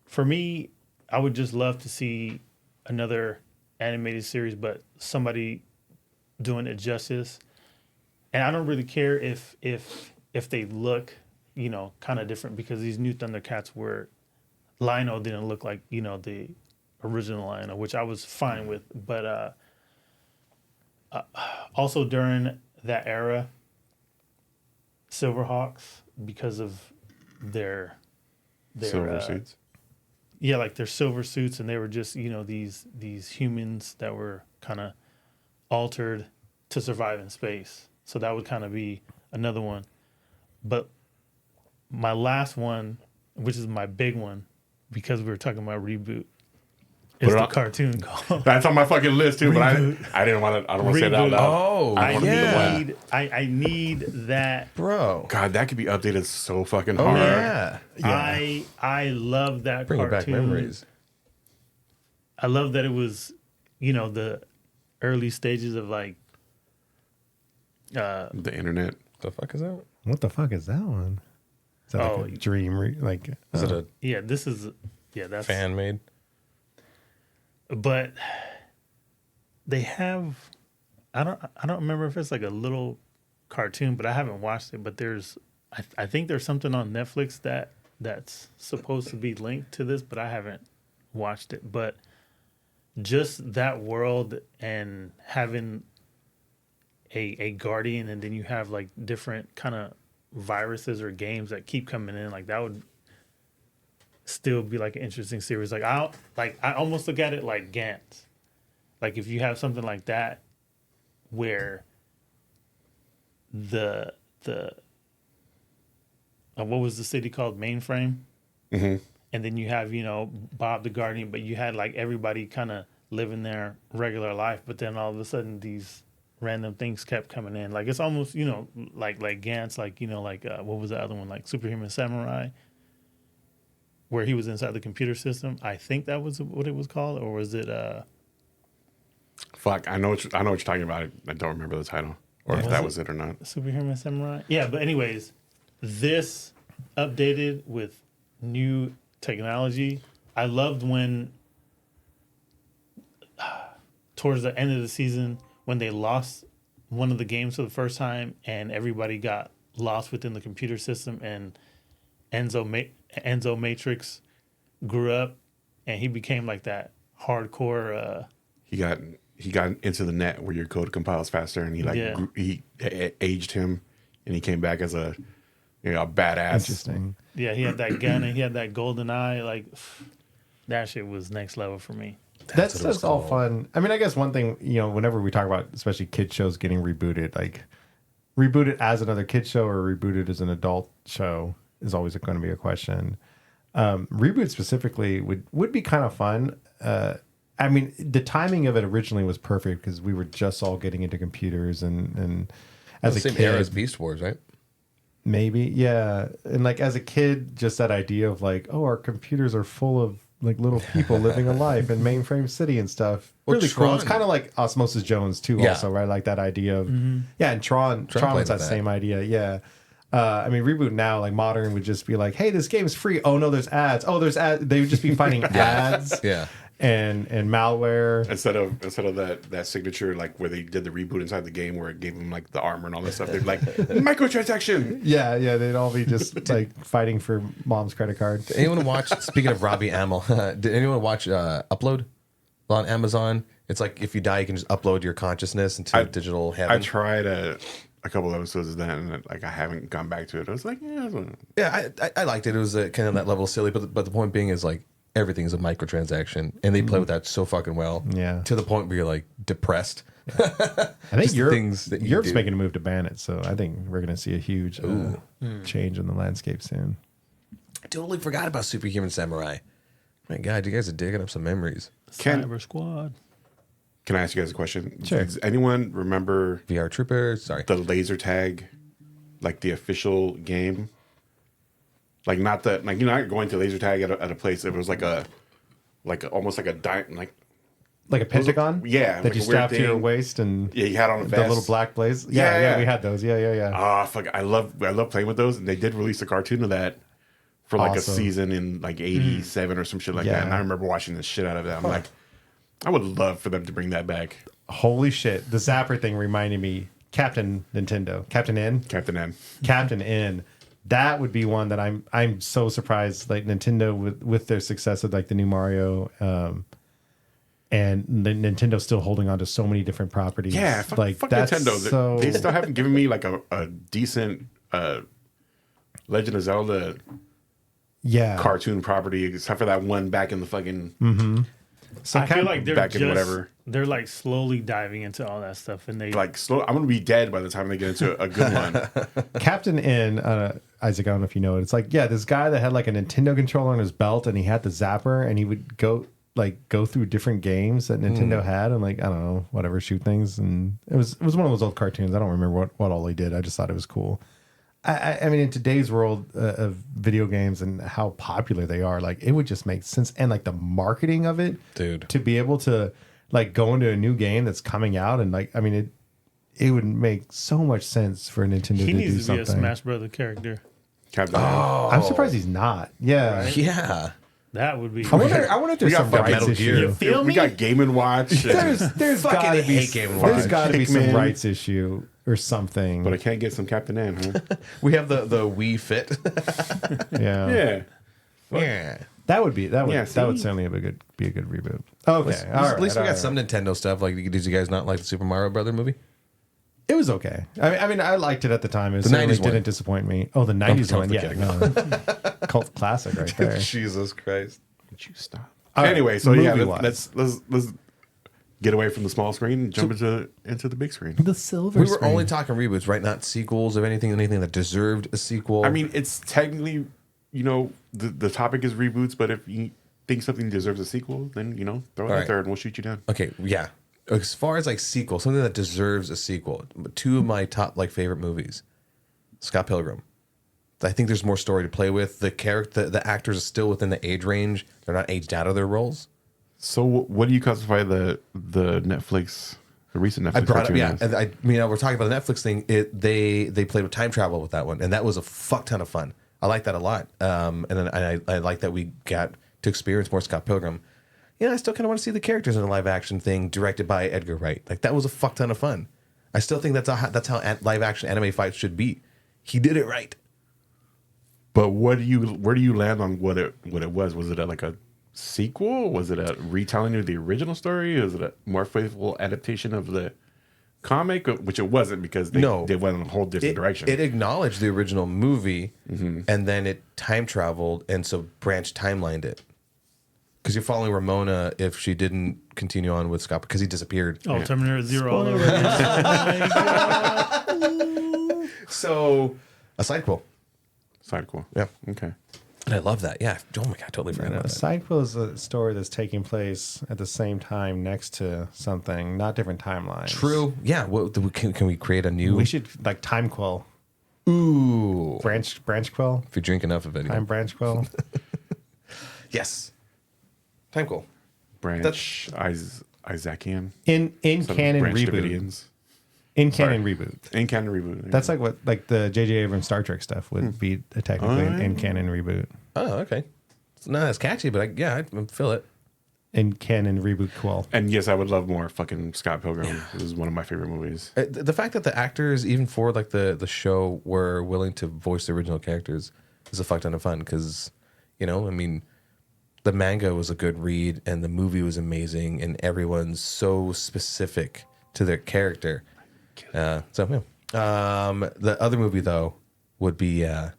for me, I would just love to see another animated series, but somebody doing it justice. And I don't really care if they look, you know, kind of different, because these new Thundercats were, Lionel didn't look like, you know, the original Lionel, which I was fine with. But also during that era, Silverhawks, because of their Silver suits. yeah, like their silver suits, and they were just, you know, these humans that were kind of altered to survive in space. So that would kind of be another one. But my last one, which is my big one, because we were talking about reboot, is the cartoon called. That's on my fucking list too, but I didn't want to. I don't want to say it out Reboot. loud. Oh, I wanna be the one. I need that. Bro. God, that could be updated so fucking Oh hard. yeah. I love that Bringing cartoon. back memories. I love that it was, you know, the early stages of like The internet. The fuck is that? What the fuck is that one? Is that Oh, like a dream? Is it a yeah, this is that's fan made? But they have, I don't remember if it's like a little cartoon, but I haven't watched it. But there's, I think there's something on Netflix that's supposed to be linked to this, but I haven't watched it. But just that world and having a guardian, and then you have like different kind of viruses or games that keep coming in, like that would still be like an interesting series. Like I almost look at it like Gantz. Like if you have something like that where the what was the city called? Mainframe. Mm-hmm. And then you have, you know, Bob the Guardian, but you had like everybody kind of living their regular life, but then all of a sudden these random things kept coming in. Like it's almost, you know, like Gantz, like, you know, like what was the other one? Like Superhuman Samurai, where he was inside the computer system. I think that was what it was called, or was it? Fuck, I know what you're talking about. I don't remember the title, or if that was it or not. Superhuman Samurai. Yeah, but anyways, this updated with new technology. I loved when towards the end of the season when they lost one of the games for the first time and everybody got lost within the computer system, and Enzo Matrix grew up and he became like that hardcore. He got into the net where your code compiles faster, and he aged him, and he came back as a badass. Interesting. Yeah, he had that gun and he had that golden eye. Like that shit was next level for me. That's all fun. I mean, I guess one thing, you know, whenever we talk about especially kid shows getting rebooted, like rebooted as another kid show or rebooted as an adult show is always going to be a question. Reboot specifically would be kind of fun. I mean, the timing of it originally was perfect because we were just all getting into computers and as a same kid, era as Beast Wars, right? maybe, yeah. And like as a kid, just that idea of like, oh, our computers are full of like little people living a life in mainframe city and stuff. Well, Really cool. It's Tron. kind of like Osmosis Jones too, Yeah. also, right? Like that idea of yeah, and Tron played was with that that. same idea, yeah. I mean, Reboot now, like modern, would just be like, "Hey, this game's free. Oh no, there's ads. Oh, there's ads." They would just be finding ads, Yeah. and malware. Instead of that signature, like where they did the reboot inside the game where it gave them like the armor and all that stuff, they're like microtransaction. Yeah, they'd all be just like fighting for mom's credit card. Did anyone watch? Speaking of Robbie Amell, did anyone watch Upload on Amazon? It's like if you die, you can just upload your consciousness into digital heaven. I tried a a couple episodes of that, and like I haven't gone back to it. I was like, yeah, Yeah, I liked it. It was kind of that level of silly, but the point being is like everything's a microtransaction, and they play with that so fucking well. Yeah. To the point where you're like depressed. I think Just the Europe, things that you Europe's do. making a move to ban it, so I think we're going to see a huge change in the landscape soon. I totally forgot about Superhuman Samurai. My God, you guys are digging up some memories. Cyber Squad. Can I ask you guys a question? Sure. Does anyone remember VR Troopers. Sorry. the laser tag, like the official game? Like not the like you're not going to laser tag at a place. It was like almost like a Like a pentagon? yeah, That like you a weird strap to your thing. waist and Yeah, you had on a the vest. little black blaze. Yeah, yeah. We had those. Yeah. Ah, fuck! I love playing with those, and they did release a cartoon of that for like Awesome. a season in like '87 or some shit like that. And Yeah. I remember watching the shit out of that. I'm like, I would love for them to bring that back. Holy shit. The Zapper thing reminded me, Captain Nintendo. Captain N? Captain N. Captain N. That would be one that I'm so surprised, like Nintendo with their success of like the new Mario, and the Nintendo's still holding on to so many different properties. Yeah, fuck that's Nintendo. So They still haven't given me like a decent Legend of Zelda yeah. cartoon property, except for that one back in the fucking So I feel like they're back in just, whatever. they're like slowly diving into all that stuff, and they like slow. I'm gonna be dead by the time they get into a good one. Captain N, Isaac, I don't know if you know it. It's like, yeah, this guy that had like a Nintendo controller on his belt and he had the zapper and he would go through different games that Nintendo had and like, I don't know, whatever, shoot things. And it was one of those old cartoons. I don't remember what all he did. I just thought it was cool. I mean, in today's world of video games and how popular they are, like it would just make sense. And like the marketing of it, Dude. to be able to like go into a new game that's coming out and like, I mean, it would make so much sense for Nintendo he to do needs to something. be a Smash Brother character. Captain N. I'm surprised he's not. Yeah. Right? Yeah. That would be. I wonder if there's got some fucking rights Metal issue. Gear. You feel we me? got Game and Watch, There's Fucking gotta be hate Game & Watch. there's gotta be some Pikmin. rights issue or something. but I can't get some Captain N. Huh? We have the Wii Fit. yeah. Yeah. Yeah. That would Yeah, certainly be a good reboot. Okay. At least we got some Nintendo stuff. Like, did you guys not like the Super Mario Brother movie? It was okay. I mean, I liked it at the time. It The certainly 90s one. didn't disappoint me. Oh, the 90s don't one. Yeah. forget. No. Cult classic right there. Jesus Christ. Would you stop? All right, Anyway, so yeah, movie-wise. let's get away from the small screen and jump into the big screen. The silver We were only talking reboots, right? Not sequels of anything that deserved a sequel. I mean, it's technically, the topic is reboots, but if you think something deserves a sequel, then throw it out right. there and we'll shoot you down. okay, yeah. As far as like sequel, something that deserves a sequel. Two of my top like favorite movies, Scott Pilgrim. I think there's more story to play with. The actors are still within the age range. They're not aged out of their roles. So, what do you classify the Netflix, the recent Netflix? I brought up, cartoon yeah. as? And we're talking about the Netflix thing. They played with time travel with that one, and that was a fuck ton of fun. I like that a lot. And then I like that we got to experience more Scott Pilgrim. I still kind of want to see the characters in a live action thing directed by Edgar Wright. Like that was a fuck ton of fun. I still think that's how live action anime fights should be. He did it right. But where do you land on what it was? Was it like a sequel? Was it a retelling of the original story? Is it a more faithful adaptation of the comic? Which it wasn't, because they went in a whole different direction. It acknowledged the original movie, and then it time traveled, and so Branch timelined it. Because you're following Ramona if she didn't continue on with Scott because he disappeared. Oh, Terminator Zero all over again. So a sidequel. Sidequel. Yeah. Okay. And I love that. Yeah. Oh my God, totally forgot A about that. sidequel is a story that's taking place at the same time next to something, not different timelines. True. Yeah. Can we create a new? We should like time quill, Ooh. branch quill, If you drink enough of it. time branch quill. Yes. Time cool. Branch Isaacian. in Some canon Branch reboot. Davidians. In canon reboot. In canon reboot. That's like the J.J. Abrams Star Trek stuff would be technically an in canon reboot. Oh, okay. It's not as catchy, but I feel it. In canon reboot quill. And yes, I would love more fucking Scott Pilgrim. It was one of my favorite movies. The fact that the actors, even for like the show, were willing to voice the original characters is a fuck ton of fun because, the manga was a good read and the movie was amazing and everyone's so specific to their character. So, yeah. The other movie though would be, and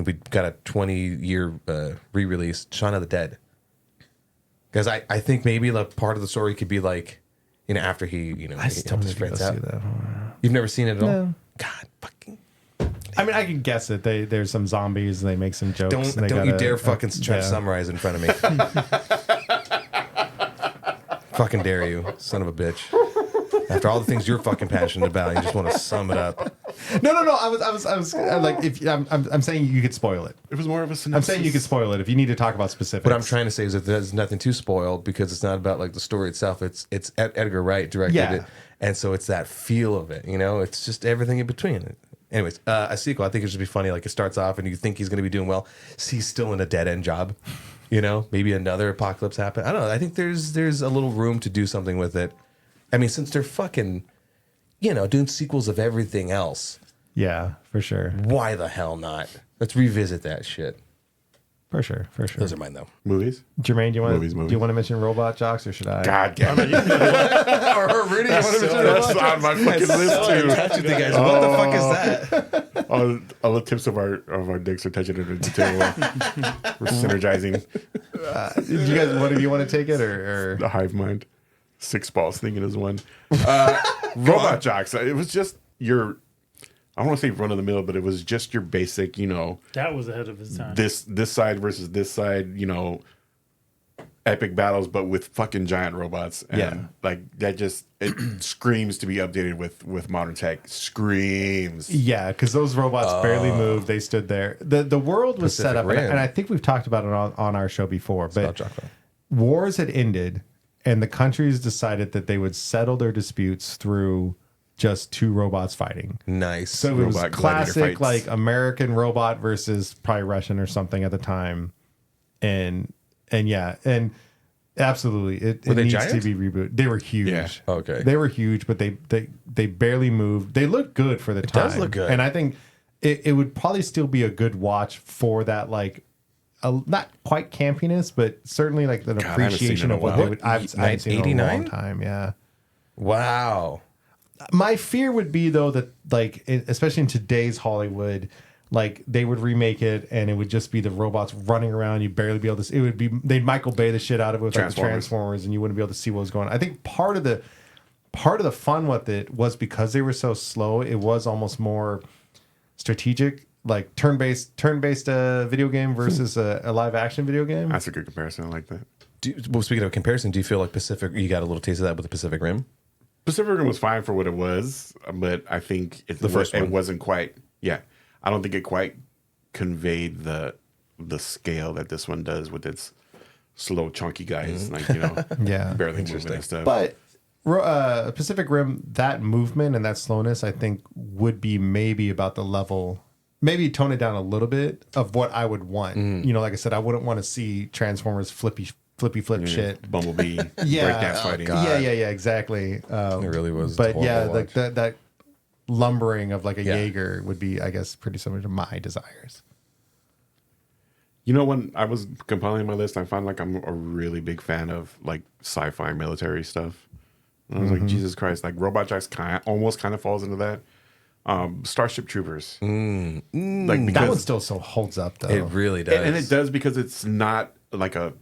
we got a 20-year re-release, Shaun of the Dead. Because I think maybe like part of the story could be like, after he he helped his friends out. You've never seen it at all? No. God fucking. I mean, I can guess it. There's some zombies and they make some jokes. Don't you dare fucking try to summarize in front of me. Fucking dare you, son of a bitch. After all the things you're fucking passionate about, you just want to sum it up. No. I was like, if I'm saying you could spoil it. It was more of a synopsis. I'm saying you could spoil it if you need to talk about specifics. What I'm trying to say is that there's nothing to spoil because it's not about like the story itself. It's Edgar Wright directed it, and so it's that feel of it. It's just everything in between. Anyways, a sequel. I think it should be funny. Like it starts off and you think he's going to be doing well. He's still in a dead end job. Maybe another apocalypse happen. I don't know. I think there's a little room to do something with it. I mean, since they're fucking, doing sequels of everything else. Yeah, for sure. Why the hell not? Let's revisit that shit. For sure. Those are mine, though. Movies? Jermaine, do you Movies. want to mention Robot Jocks or should I? God damn it. Or Rudy, you want to mention That's on my fucking list, too. Touching the guys. What the fuck is that? All the tips of our dicks are touching under the table. We're synergizing. Do you guys, one of you want to take it or? The hive mind. 6 balls thinking is one. Robot Jocks. It was just your, I don't want to say run of the mill, but it was just your basic, That was ahead of his time. this side versus this side, epic battles, but with fucking giant robots. And Yeah. like that just, it screams to be updated with modern tech. Screams. Yeah, because those robots barely moved. They stood there. The world was set Pacific up, Rim. and I think we've talked about it on our show before, About but chocolate. wars had ended, and the countries decided that they would settle their disputes through just 2 robots fighting. Nice. So it was Robot gladiator classic, fights. like American robot versus probably Russian or something at the time, and absolutely, it Were they needs giant? to be rebooted. They were huge. Yeah. Okay. They were huge, but they barely moved. They looked good for the time. does look good. And I think it would probably still be a good watch for that, like, not quite campiness, but certainly like an I haven't seen appreciation it in a of what while. they would. I haven't seen it in a long 89? time. Yeah. Wow. My fear would be though that like especially in today's Hollywood, like they would remake it and it would just be the robots running around. You'd barely be able to. It would be they'd Michael Bay the shit out of it with like the Transformers, and you wouldn't be able to see what was going on. I think part of the fun with it was because they were so slow. It was almost more strategic, like turn-based video game versus a live action video game. That's a good comparison. I like that. Well, speaking of comparison, do you feel like Pacific? You got a little taste of that with the Pacific Rim. Pacific Rim was fine for what it was, but I think The first one. it wasn't quite. Yeah, I don't think it quite conveyed the scale that this one does with its slow, chunky guys, like Yeah. barely moving and stuff. But Pacific Rim, that movement and that slowness, I think, would be maybe about the level. Maybe tone it down a little bit of what I would want. Like I said, I wouldn't want to see Transformers flippy flip shit. Bumblebee, Yeah. breakdance fighting. Yeah, exactly. It really was. But horrible yeah, to like watch. that lumbering of like a Yeah. Jaeger would be, I guess, pretty similar to my desires. When I was compiling my list, I found like I'm a really big fan of like sci-fi military stuff. And I was like, Jesus Christ, like Robot Jocks almost kind of falls into that. Starship Troopers, like That because one still so holds up though. It really does. and it does because it's not like a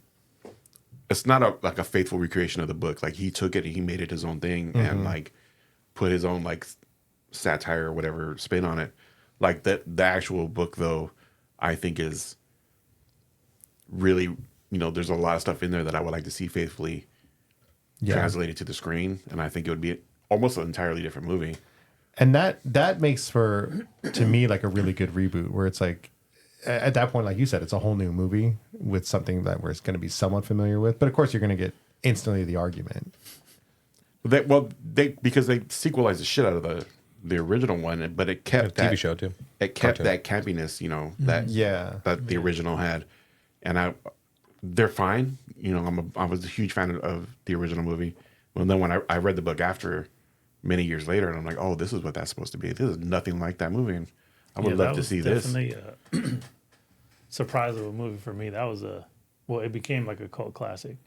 faithful recreation of the book. Like he took it and he made it his own thing and like put his own like satire or whatever spin on it. Like the actual book though, I think is really, there's a lot of stuff in there that I would like to see faithfully translated to the screen, and I think it would be almost an entirely different movie. And that makes for, to me, like a really good reboot where it's like, at that point, like you said, it's a whole new movie with something that we're going to be somewhat familiar with. But of course, you're going to get instantly the argument. Because they sequelized the shit out of the original one, but it kept TV that show too. It kept Cartoon. that campiness, that the original had, and they're fine. I was a huge fan of the original movie. Well, then when I read the book after many years later, and I'm like, oh, this is what that's supposed to be. This is nothing like that movie. And I would love to see this. Definitely a surprise of a movie for me. That was it became like a cult classic.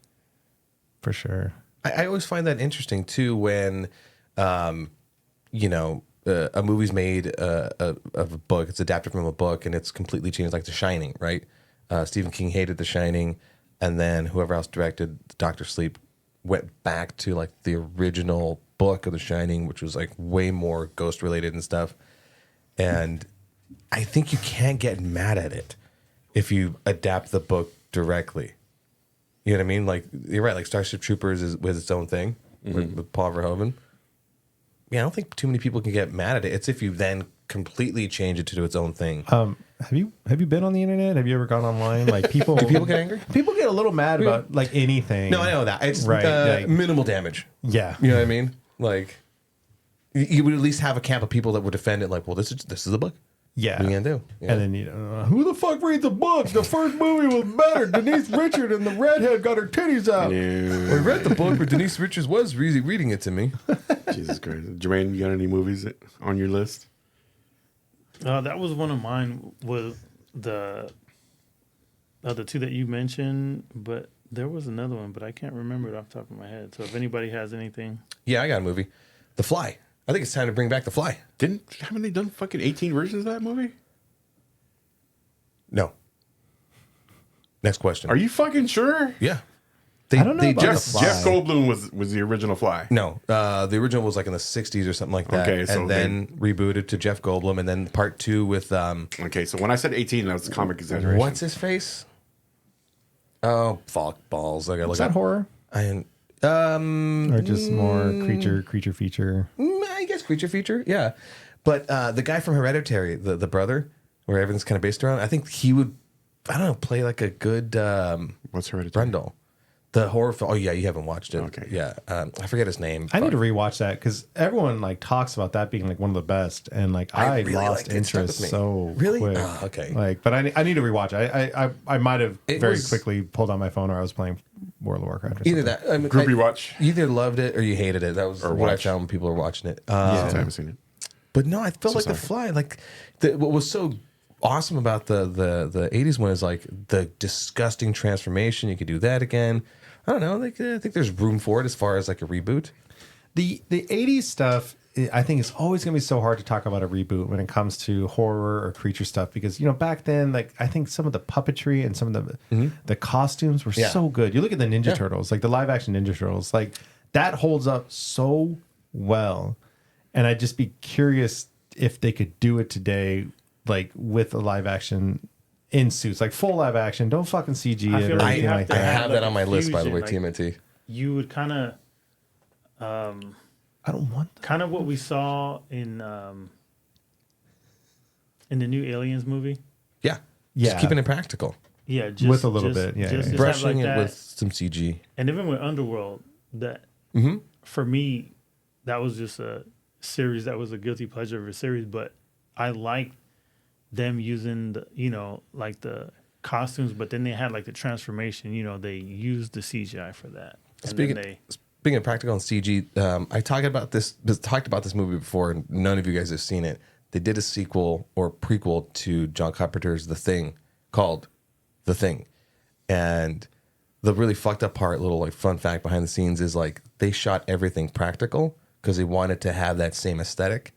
For sure. I always find that interesting too when, a movie's made of a book. It's adapted from a book, and it's completely changed, like The Shining, right? Stephen King hated The Shining, and then whoever else directed Doctor Sleep went back to like the original book of The Shining, which was like way more ghost related and stuff. And I think you can't get mad at it if you adapt the book directly. You know what I mean? Like, you're right. Like Starship Troopers was its own thing with Paul Verhoeven. Yeah, I don't think too many people can get mad at it. It's if you then completely change it to its own thing. Have you been on the internet? Have you ever gone online? Like people, Do people get angry? People get a little mad about like anything. No, I know that. It's Right, like- minimal damage. Yeah. You know what I mean? Like, you would at least have a camp of people that would defend it. Like, well, this is the book. Yeah. What are you gonna do? Yeah. And then who the fuck reads a book? The first movie was better. Denise Richard and the redhead got her titties out. I read the book, but Denise Richards was reading it to me. Jesus Christ. Jermaine, you got any movies on your list? That was one of mine. Was the two that you mentioned, but there was another one, but I can't remember it off the top of my head. So if anybody has anything, Yeah, I got a movie, The Fly. I think it's time to bring back The Fly. Haven't they done fucking 18 versions of that movie? No. Next question. Are you fucking sure? Yeah. I don't know about Jeff, The Fly. Jeff Goldblum was the original Fly. No, the original was like in the 60s or something like that. Okay, so and then rebooted to Jeff Goldblum, and then part 2 with Okay, so when I said 18, that was comic exaggeration. what's his face? Oh, fuck balls! I gotta look Is that up. horror Or or just more creature feature? I guess creature feature, yeah. But the guy from Hereditary, the brother, where everything's kind of based around, I think he would, I don't know, play like a good What's Hereditary? Brundle. The horror film. Oh yeah, you haven't watched it. Okay. Yeah, I forget his name. I need to rewatch that because everyone like talks about that being like one of the best, and like I really lost liked it. It stuck interest with me. so Really? quick. Oh, okay. Like, but I need to rewatch it. I might have It very was- quickly pulled out my phone, or I was playing World of Warcraft. Or Either something. that, I mean, Groupie watch. You either loved it or you hated it. That was Or what I watch. found when people were watching it. Since I haven't seen it. But no, I felt So like The sorry. Fly. Like what was so awesome about the 80s one is like the disgusting transformation. You could do that again. I don't know. Like, I think there's room for it as far as like a reboot. The 80s stuff, I think, is always going to be so hard to talk about a reboot when it comes to horror or creature stuff because, you know, back then, like, I think some of the puppetry and some of the costumes were Yeah. so good. You look at the Ninja Yeah. Turtles, like the live action Ninja Turtles, like that holds up so well. And I'd just be curious if they could do it today, like with a live action in suits, like full live action. Don't fucking CG I it feel or like anything you have like to I that. have that on my list, by the way, fusion, like- TMNT. you would kind of I don't want that. what we saw in the new Aliens movie. Yeah. Yeah. Just keeping it practical. Yeah, just, With a little bit, yeah, yeah. have Brushing like it that. with some CG. And even with Underworld, that for me, that was just a series that was a guilty pleasure of a series. But I liked them using the, you know, like the costumes, but then they had like the transformation. You know, they used the CGI for that. And Speaking, then speaking of practical and CG, I talked about this movie before, and none of you guys have seen it. They did a sequel or prequel to John Carpenter's The Thing called The Thing, and the really fucked up part, little like fun fact behind the scenes, is like they shot everything practical because they wanted to have that same aesthetic,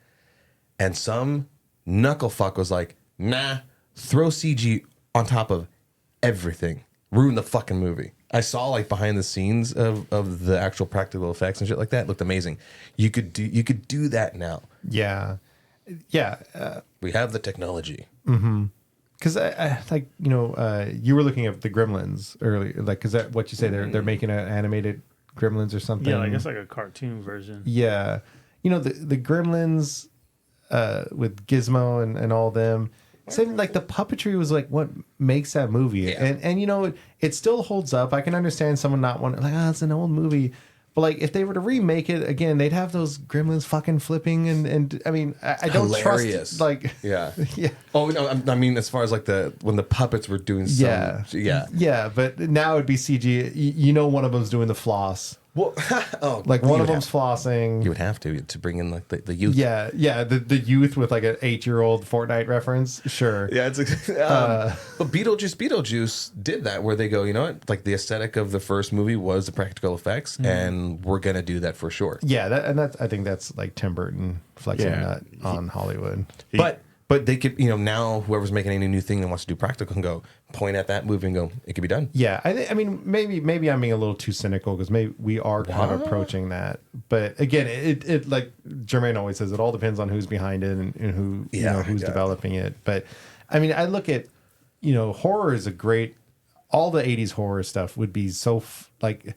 and some knuckle fuck was like, nah, throw CG on top of everything, ruin the fucking movie. I saw like behind the scenes of the actual practical effects and shit like that. It looked amazing. You could do that now. Yeah. Yeah. We have the technology. Because I like, you know, you were looking at the Gremlins earlier, like, is that what you say? They're making an animated Gremlins or something? yeah, like it's like a cartoon version. Yeah. You know, the Gremlins with Gizmo and all them. Same, like the puppetry was like what makes that movie. Yeah. And you know, it still holds up. I can understand someone not wanting, like, it's an old movie. But like if they were to remake it again, they'd have those gremlins fucking flipping and I mean I don't Hilarious. trust like Yeah. yeah. Oh no, I mean as far as like when the puppets were doing some, Yeah. yeah. Yeah, but now it'd be CG. You know one of them's doing the floss. Well, oh, Like you one of would them's flossing. You would have to bring in like the youth. Yeah, the youth with like an 8-year-old Fortnite reference. Sure. Yeah, it's but Beetlejuice did that where they go, you know what? Like the aesthetic of the first movie was the practical effects, and we're gonna do that for sure. Yeah, I think that's like Tim Burton flexing that on Hollywood. But they could, you know, now whoever's making any new thing and wants to do practical can go point at that movie and go, it could be done. Yeah, I mean, maybe I'm being a little too cynical because maybe we are kind of approaching that. But again, it like Jermaine always says, it all depends on who's behind it and who who's developing it. But I mean, I look at, you know, horror is a great. All the '80s horror stuff would be so like.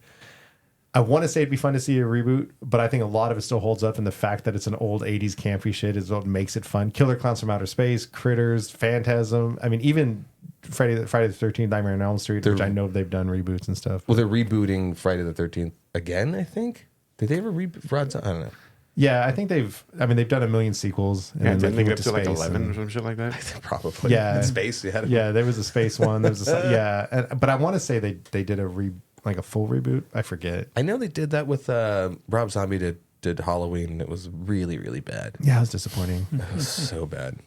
I want to say it'd be fun to see a reboot, but I think a lot of it still holds up, and the fact that it's an old '80s campy shit is what makes it fun. Killer Clowns from Outer Space, Critters, Phantasm. I mean, even Friday the 13th, Nightmare on Elm Street, which I know they've done reboots and stuff. Well, they're rebooting Friday the 13th again, I think. Did they ever reboot? I don't know. Yeah, I think they've done a million sequels. And And then then they went get up to like 11 or some shit like that. Probably. Yeah. In space, yeah. Yeah, there was a space one. There was but I want to say they did a full reboot. I forget. I know they did that with Rob Zombie did Halloween, and it was really, really bad. Yeah, it was disappointing. It was so bad.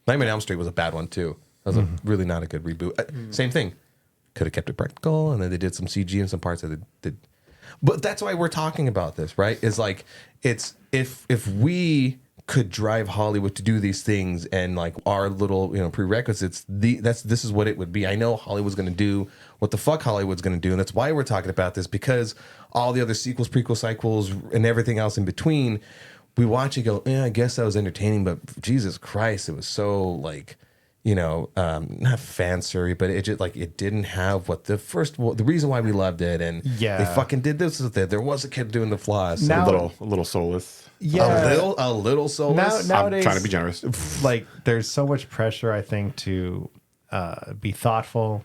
Nightmare on Elm Street was a bad one too. That was a really not a good reboot. Same thing. Could have kept it practical, and then they did some CG in some parts that they did. But that's why we're talking about this, right? Is like it's if we could drive Hollywood to do these things and like our little, you know, prerequisites, this is what it would be. I know Hollywood's going to do what the fuck Hollywood's going to do, and that's why we're talking about this, because all the other sequels, prequels, sequels, and everything else in between, we watch it go, yeah, I guess that was entertaining, but Jesus Christ, it was so like, you know, not fansy, but it just like it didn't have what the reason why we loved it, and they fucking did this with it. There was a kid doing the floss, Now- A little soulless. Yeah, a little soulless. nowadays, I'm trying to be generous. Like, there's so much pressure, I think, to be thoughtful,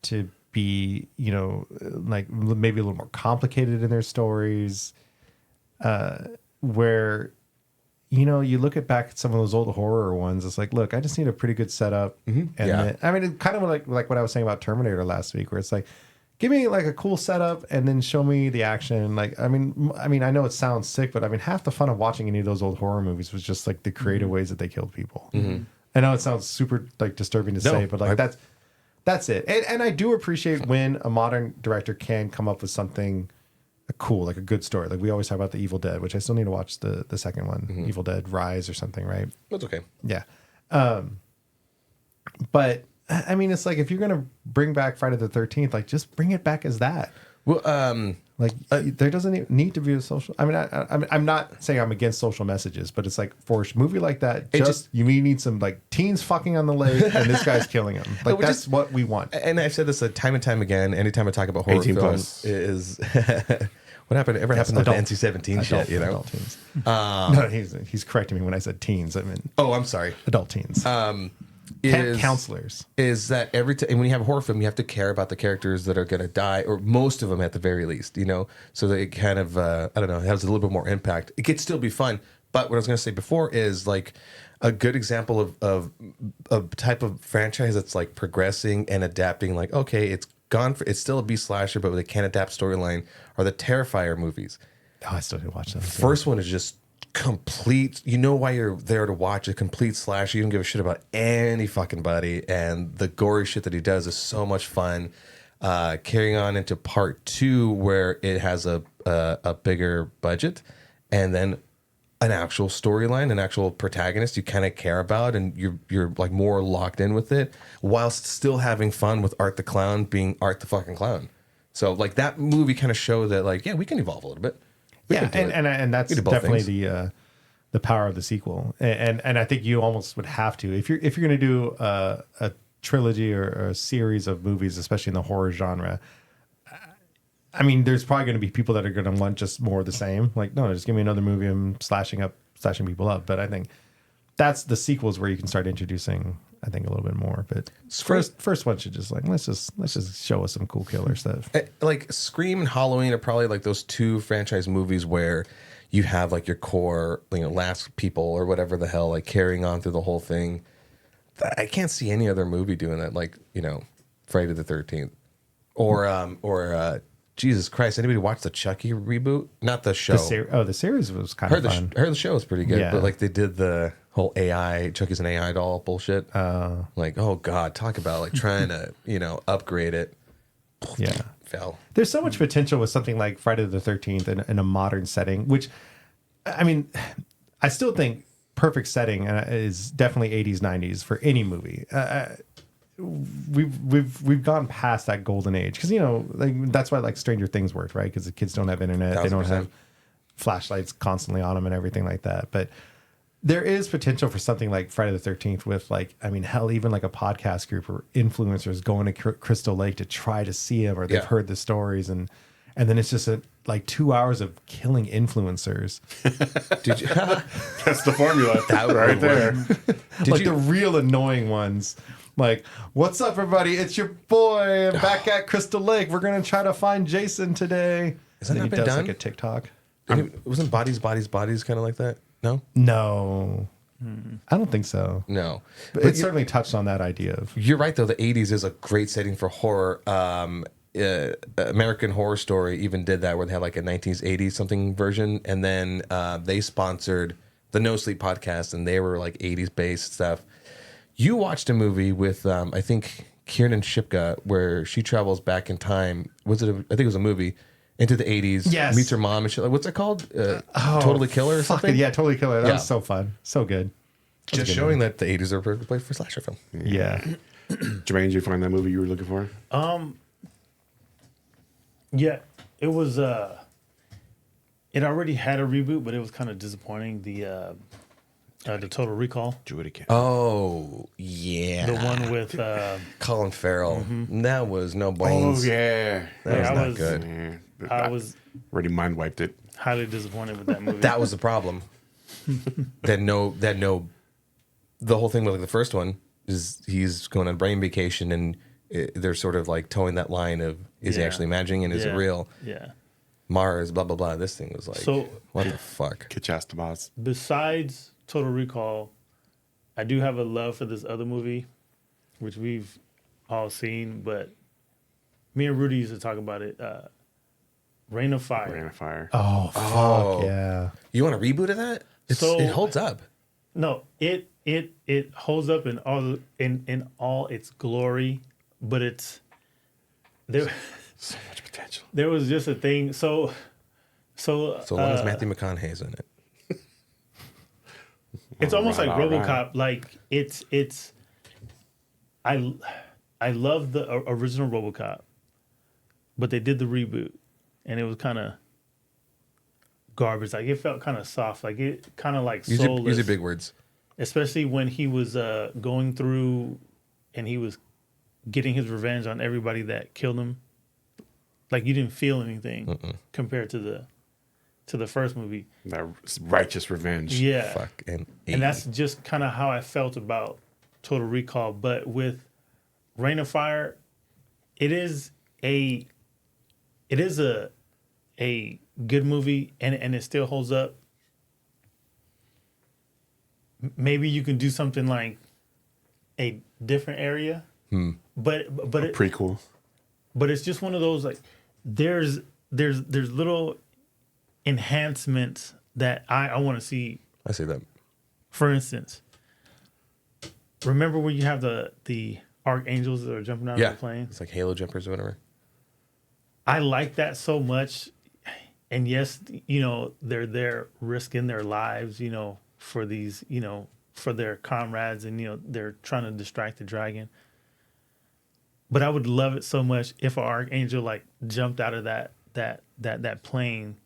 to be, you know, like maybe a little more complicated in their stories, where, you know, you look back at some of those old horror ones, it's like, look, I just need a pretty good setup. And then, I mean, it's kind of like what I was saying about Terminator last week, where it's like, give me like a cool setup and then show me the action. Like, I mean, I know it sounds sick, but I mean, half the fun of watching any of those old horror movies was just like the creative ways that they killed people. I know it sounds super like disturbing to say, but like that's it. And I do appreciate when a modern director can come up with something cool, like a good story. Like we always talk about The Evil Dead, which I still need to watch the second one, Evil Dead Rise or something, right? That's okay. Yeah. But I mean, it's like, if you're going to bring back Friday the 13th, like just bring it back as that. Well, Like there doesn't need to be a social. I mean, I'm not saying I'm against social messages, but it's like for a movie like that, you need some like teens fucking on the lake and this guy's killing them. Like that's what we want. And I've said this time and time again. Anytime I talk about horror 18 films, plus. is what happened? Ever happened to the NC-17 shit? You know, adult teens. No, he's correcting me when I said teens. I mean, oh, I'm sorry. adult teens. Counselors. Is that every time when you have a horror film, you have to care about the characters that are going to die, or most of them at the very least, you know, so that it kind of, I don't know, it has a little bit more impact. It could still be fun. But what I was going to say before is like a good example of a type of franchise that's like progressing and adapting, like, okay, it's still a B slasher, but they can't adapt storyline, are the Terrifier movies. Oh, I still need to watch them. First one is just complete, you know why you're there to watch a complete slasher. You don't give a shit about any fucking body, and the gory shit that he does is so much fun. Carrying on into part 2, where it has a bigger budget, and then an actual storyline, an actual protagonist you kind of care about, and you're like more locked in with it, whilst still having fun with Art the Clown being Art the fucking Clown. So like that movie kind of showed that, like, yeah, we can evolve a little bit. Yeah, and that's definitely the power of the sequel. And I think you almost would have to, if you're going to do a trilogy or a series of movies, especially in the horror genre. I mean, there's probably going to be people that are going to want just more of the same. Like, no, just give me another movie I'm slashing people up. But I think that's the sequels where you can start introducing, I think, a little bit more. But first one should just like let's just show us some cool killer stuff. Like Scream and Halloween are probably like those two franchise movies where you have like your core, you know, last people or whatever the hell, like carrying on through the whole thing. I can't see any other movie doing that, like, you know, Friday the 13th or Jesus Christ, anybody watch the Chucky reboot? Not the show. The series was kind of fun. Heard the show was pretty good, Yeah. but like they did the whole AI, Chucky's an AI doll bullshit. Like, oh God, talk about like trying to, upgrade it. Yeah. Fell. There's so much potential with something like Friday the 13th in a modern setting, which, I mean, I still think perfect setting is definitely 80s, 90s for any movie. We've gone past that golden age because that's why like Stranger Things worked, right? Because the kids don't have internet, 1000%. they don't have flashlights constantly on them and everything like that. But there is potential for something like Friday the 13th with like, I mean, hell, even like a podcast group or influencers going to Crystal Lake to try to see him, or they've heard the stories, and then it's just like 2 hours of killing influencers. Did you? That's the formula. That right there. The real annoying ones. Like, what's up, everybody? It's your boy. I'm back at Crystal Lake. We're gonna try to find Jason today. Has that And not he been does done? like a TikTok. Wasn't Bodies kind of like that? No, No, I don't think so. no. But it certainly touched on that idea of. You're right, though. The 80s is a great setting for horror. American Horror Story even did that, where they had like a 1980s something version, and then they sponsored the No Sleep podcast, and they were like 80s based stuff. You watched a movie with I think Kiernan Shipka, where she travels back in time. I think it was a movie into the 80s. Yes. Meets her mom and shit. What's it called? Totally Killer or something? Yeah, Totally Killer. That Yeah. was so fun, so good. Just showing that the 80s are a perfect place for slasher film. Yeah. Jermaine, did you find that movie you were looking for? Yeah, it was. It already had a reboot, but it was kind of disappointing. The Total Recall, Do it again. Oh, yeah. the one with. Colin Farrell. That was no brains. Oh yeah. That was I not was- good. Yeah. I was already mind wiped it. highly disappointed with that movie. That was the problem. The whole thing with like the first one is he's going on brain vacation, and they're sort of like towing that line of is he Yeah. actually imagining and is it Yeah. real? Yeah. Mars, blah blah blah. This thing was like, So- what the fuck? Kitsch ass to boss. Besides Total Recall, I do have a love for this other movie, which we've all seen, but me and Rudy used to talk about it. Rain of Fire. Ran a fire. Oh, fuck yeah. You want a reboot of that? So- it holds up. No, it holds up in all its glory, but it's there. So much potential. There was just a thing. So So long as Matthew McConaughey's in it. it's almost Alright, like alright. RoboCop. Like it's. I love the original RoboCop, but they did the reboot, and it was kind of garbage. Like it felt kind of soft. Like it kind of like Use soulless. your big words. Especially when he was going through and he was getting his revenge on everybody that killed him. Like you didn't feel anything compared to the first movie. That righteous revenge. Yeah. Fucking And that's just kind of how I felt about Total Recall. But with Rain of Fire, it is a good movie, and it still holds up. Maybe you can do something like a different area, but Prequel. but it's just one of those like there's little enhancements that I want to see. I see that. For instance, remember when you have the archangels that are jumping out of the plane? It's like Halo jumpers or whatever. I like that so much. And yes, they're there risking their lives, for these, for their comrades, and they're trying to distract the dragon. But I would love it so much if an archangel like jumped out of that plane.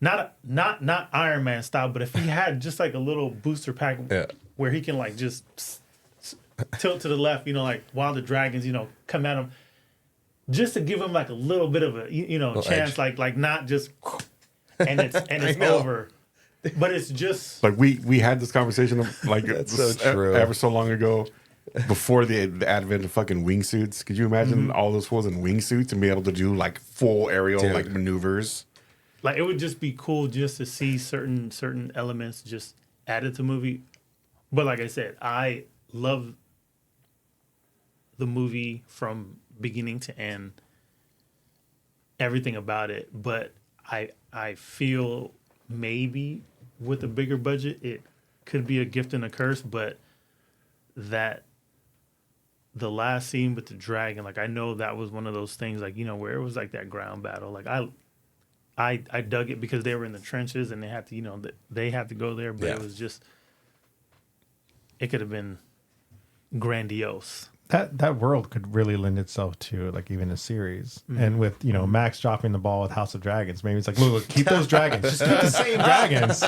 Not Iron Man style, but if he had just like a little booster pack where he can like just tilt to the left, like while the dragons, come at him, just to give him like a little bit of a chance, edge. like not just and it's know. over, but it's just Like we had this conversation like That's so true. ever so long ago, before the advent of fucking wingsuits. Could you imagine all those fools in wingsuits and be able to do like full aerial Dude. like maneuvers? like it would just be cool just to see certain elements just added to the movie. But like I said, I love the movie from beginning to end. everything about it, but I feel maybe with a bigger budget it could be a gift and a curse, but that the last scene with the dragon, like I know that was one of those things, like, you know, where it was like that ground battle. Like I dug it because they were in the trenches and they had to, you know, they had to go there, but Yeah. it was just, it could have been grandiose. That world could really lend itself to like even a series. And with, you know, Max dropping the ball with House of Dragons, maybe it's like, look, keep those dragons, just keep the same dragons,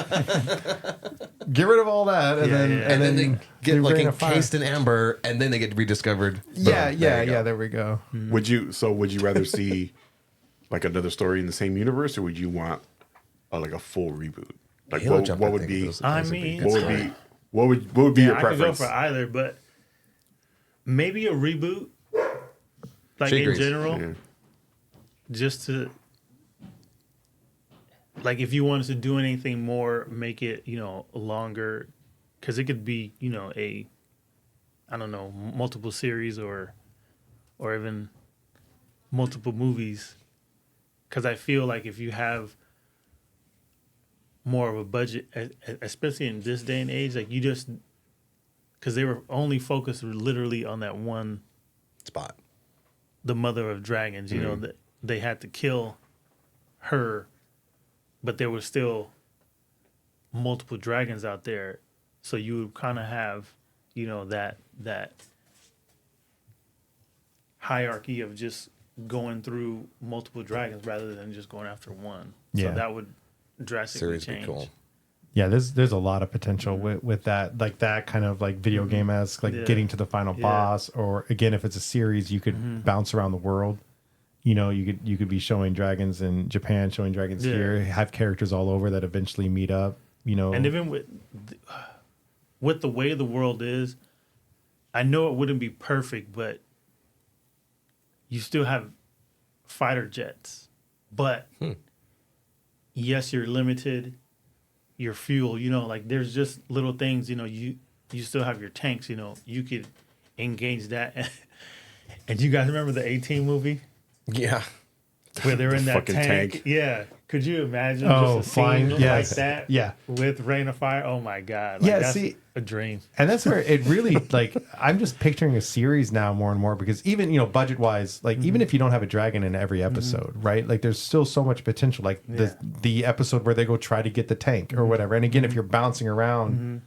get rid of all that, and then And then they get like bring a fire. encased in amber, and then they get rediscovered. Yeah, Boom, yeah, there you go. there we go. Would you rather see like another story in the same universe, or would you want like a full reboot? Like Halo what, Jump, what I would think, be those- I those would mean, good what would story. be what would be your I could go preference? for either, but maybe a reboot, like She in agrees. general, Yeah. just to, like, if you wanted to do anything more, make it, you know, longer, because it could be, you know, I don't know, multiple series or even multiple movies, because I feel like if you have more of a budget, especially in this day and age, like you just, because they were only focused literally on that one, Spot. the mother of dragons, you know, that they had to kill her, but there were still multiple dragons out there. So you would kind of have, you know, that hierarchy of just going through multiple dragons rather than just going after one. Yeah. So that would drastically Series would be change. cool. Yeah, there's a lot of potential with that, like that kind of like video game esque, like Yeah. getting to the final Yeah. boss, or again, if it's a series, you could bounce around the world. You know, you could be showing dragons in Japan, showing dragons Yeah. here, have characters all over that eventually meet up. You know, And even with the way the world is, I know it wouldn't be perfect, but you still have fighter jets. But yes, you're limited. Your fuel, you know, like there's just little things, you know, you still have your tanks, you know, you could engage that. And you guys remember the 18 movie Yeah. where they're in that fucking tank? tank. Yeah. Could you imagine Oh, just a flying, scene yes. like that? Yeah. With Rain of Fire? Oh my God. Like, Yeah, that's see- a dream. and that's where it really like I'm just picturing a series now more and more, because even, you know, budget wise, like even if you don't have a dragon in every episode, right? Like there's still so much potential. Like the episode where they go try to get the tank or whatever. And again, if you're bouncing around,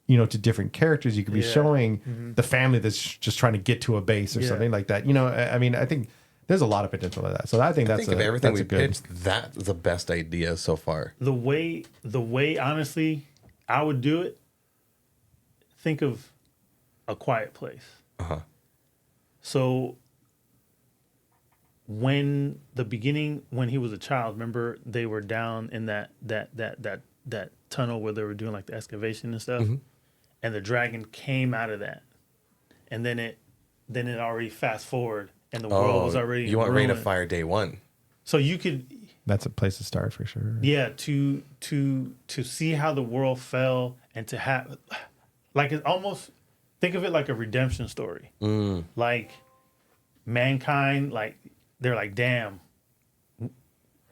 you know, to different characters, you could be Yeah. showing the family that's just trying to get to a base or Yeah. something like that. You know, I mean, I think there's a lot of potential to that. So I think I that's think of everything that's we a good. pitched, that's the best idea so far. The way honestly I would do it, think of A Quiet Place. Uh-huh. So when he was a child, remember they were down in that tunnel where they were doing like the excavation and stuff, and the dragon came out of that, and then it already fast forward and the world was already You want Rain of ruined. Fire day one. So you could That's a place to start for sure. Yeah, to see how the world fell and to have, like, it's almost, think of it like a redemption story. Like mankind, like they're like, damn,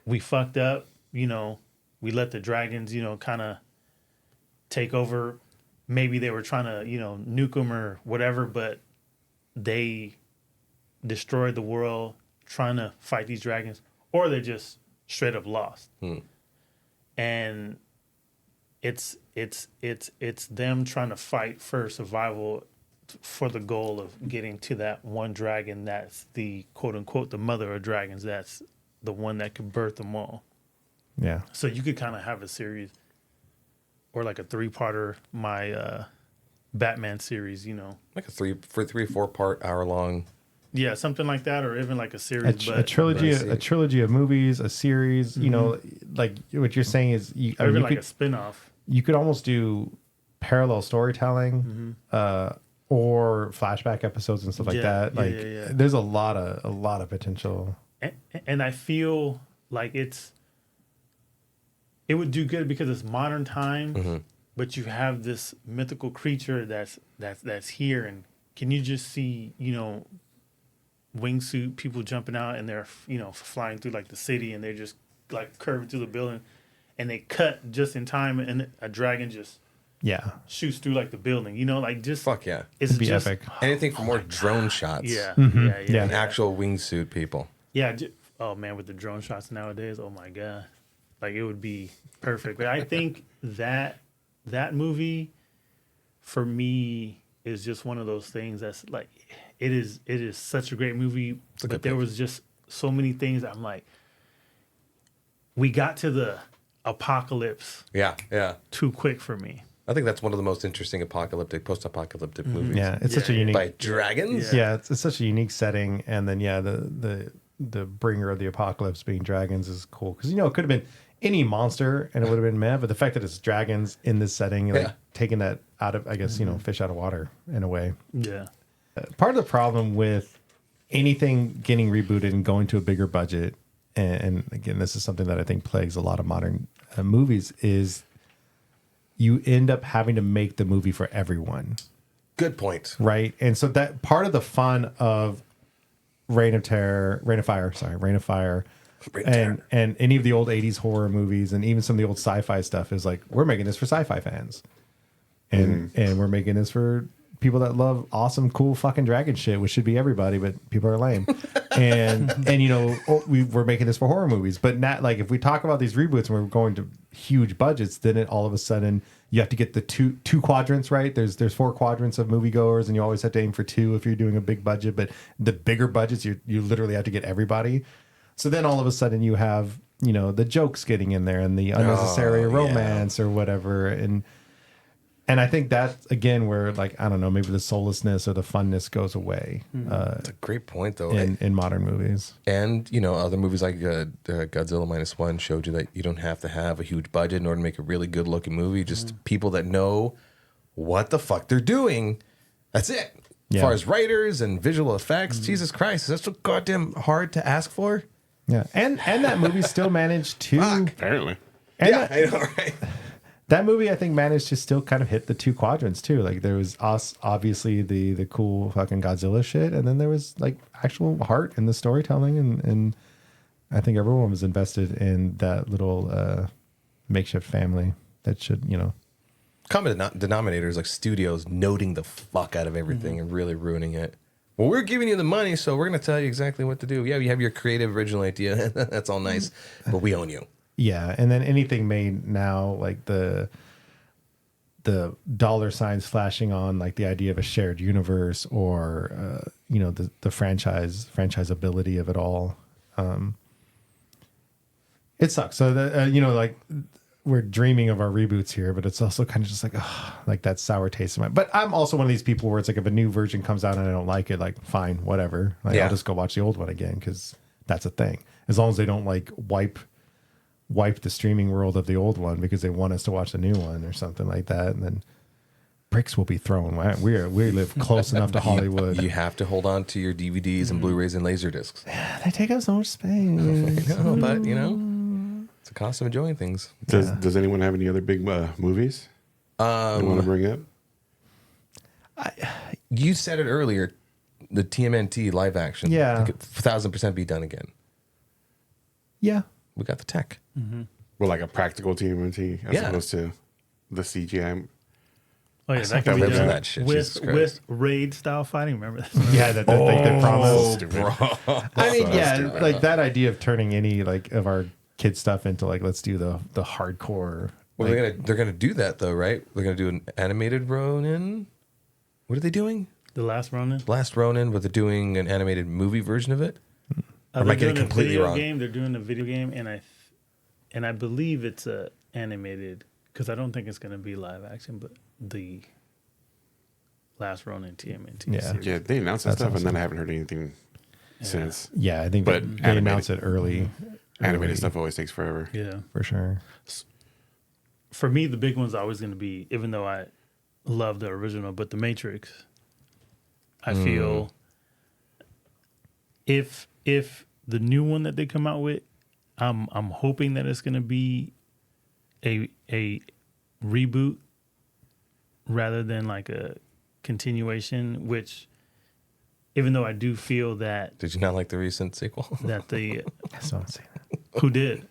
we fucked up. You know, we let the dragons, you know, kind of take over. Maybe they were trying to, you know, nuke them or whatever, but they destroyed the world trying to fight these dragons, or they just straight up lost. And it's them trying to fight for survival for the goal of getting to that one dragon that's the quote unquote the mother of dragons, that's the one that could birth them all. Yeah. So you could kind of have a series or like a 3-parter, my Batman series, you know. Like a 4 part hour long. Yeah, something like that, or even like a series, A trilogy, but- a trilogy of movies, a series. You know, like what you're saying is, or even you like could a spin-off. you could almost do parallel storytelling, or flashback episodes and stuff like Yeah, that. yeah, Like, yeah. there's a lot of potential. And I feel like it would do good because it's modern times, but you have this mythical creature that's here, and can you just see, you know, wingsuit people jumping out and they're flying through like the city and they're just like curving through the building, and they cut just in time and a dragon just shoots through like the building. Like just Fuck yeah. It's It'd be just epic. Anything for more drone shots. Yeah, Yeah. And actual wingsuit people. Yeah. Oh man, with the drone shots nowadays, oh my god, like it would be perfect. But I think that movie for me is just one of those things that's like it is such a great movie, but there was just so many things I'm like, we got to the apocalypse Yeah. too quick for me. I think that's one of the most interesting post-apocalyptic movies. Yeah, it's such a unique. By dragons? Yeah, it's such a unique setting, and then the bringer of the apocalypse being dragons is cool because it could have been any monster and it would have been meh, but the fact that it's dragons in this setting, like taking that out of, I guess fish out of water in a way. Yeah. Part of the problem with anything getting rebooted and going to a bigger budget, and again, this is something that I think plagues a lot of modern movies, is you end up having to make the movie for everyone. Good point. Right. And so that part of the fun of Reign of Fire, and any of the old 80s horror movies and even some of the old sci-fi stuff is like, we're making this for sci-fi fans. And we're making this for people that love awesome, cool fucking dragon shit, which should be everybody, but people are lame. and we're making this for horror movies. But not like if we talk about these reboots and we're going to huge budgets, then it all of a sudden you have to get the two quadrants, right? There's 4 quadrants of moviegoers, and you always have to aim for 2 if you're doing a big budget. But the bigger budgets, you literally have to get everybody. So then all of a sudden you have the jokes getting in there and the unnecessary romance or whatever, and I think that's again where, like, I don't know, maybe the soullessness or the funness goes away. That's a great point, though. In modern movies. And, other movies like Godzilla -1 showed you that you don't have to have a huge budget in order to make a really good looking movie. Just people that know what the fuck they're doing. That's it. As far as writers and visual effects, Jesus Christ, is that so goddamn hard to ask for? Yeah. And that movie still managed to... Apparently. And I know, right? That movie, I think, managed to still kind of hit the 2 quadrants too. Like there was obviously the cool fucking Godzilla shit, and then there was like actual heart in the storytelling, and I think everyone was invested in that little makeshift family that should, Common denominators like studios noting the fuck out of everything and really ruining it. Well, we're giving you the money, so we're going to tell you exactly what to do. Yeah, you have your creative original idea. That's all nice, but we own you. Yeah, and then anything made now, like the dollar signs flashing on, like the idea of a shared universe or the franchisability of it all. It sucks. So like we're dreaming of our reboots here, but it's also kind of just like that sour taste in my. But I'm also one of these people where it's like if a new version comes out and I don't like it, like fine, whatever. Like I'll just go watch the old one again because that's a thing. As long as they don't like wipe the streaming world of the old one because they want us to watch the new one or something like that, and then bricks will be thrown. We live close enough to Hollywood. You have to hold on to your DVDs and Blu-rays and Laserdiscs. They take up so much space. No, but it's a cost of enjoying things. Does anyone have any other big movies they want to bring up? You said it earlier, the TMNT live action. Yeah, could 1,000% be done again. Yeah, we got the tech. Well, like a practical TMNT as opposed to the CGI. Oh yeah, that could be done that shit, with raid style fighting. Remember that? Yeah, that they promised. Bro. I mean, like that idea of turning any like of our kid stuff into like let's do the hardcore. Well, they're gonna do that though, right? They're gonna do an animated Ronin. What are they doing? The Last Ronin. Last Ronin, but they're doing an animated movie version of it. Or am I getting completely wrong? They're doing a video game, and I believe it's a animated because I don't think it's gonna be live action, but the Last Ronin TMNT. Series. Yeah, they announced that stuff, and then I haven't heard anything since. Yeah, I think they announced it early. Animated stuff always takes forever. Yeah, for sure. For me, the big one's always going to be, even though I love the original, but The Matrix. I feel if the new one that they come out with, I'm hoping that it's going to be a reboot rather than like a continuation, which even though I do feel that Did you not like the recent sequel? that the That's what I'm saying. who did,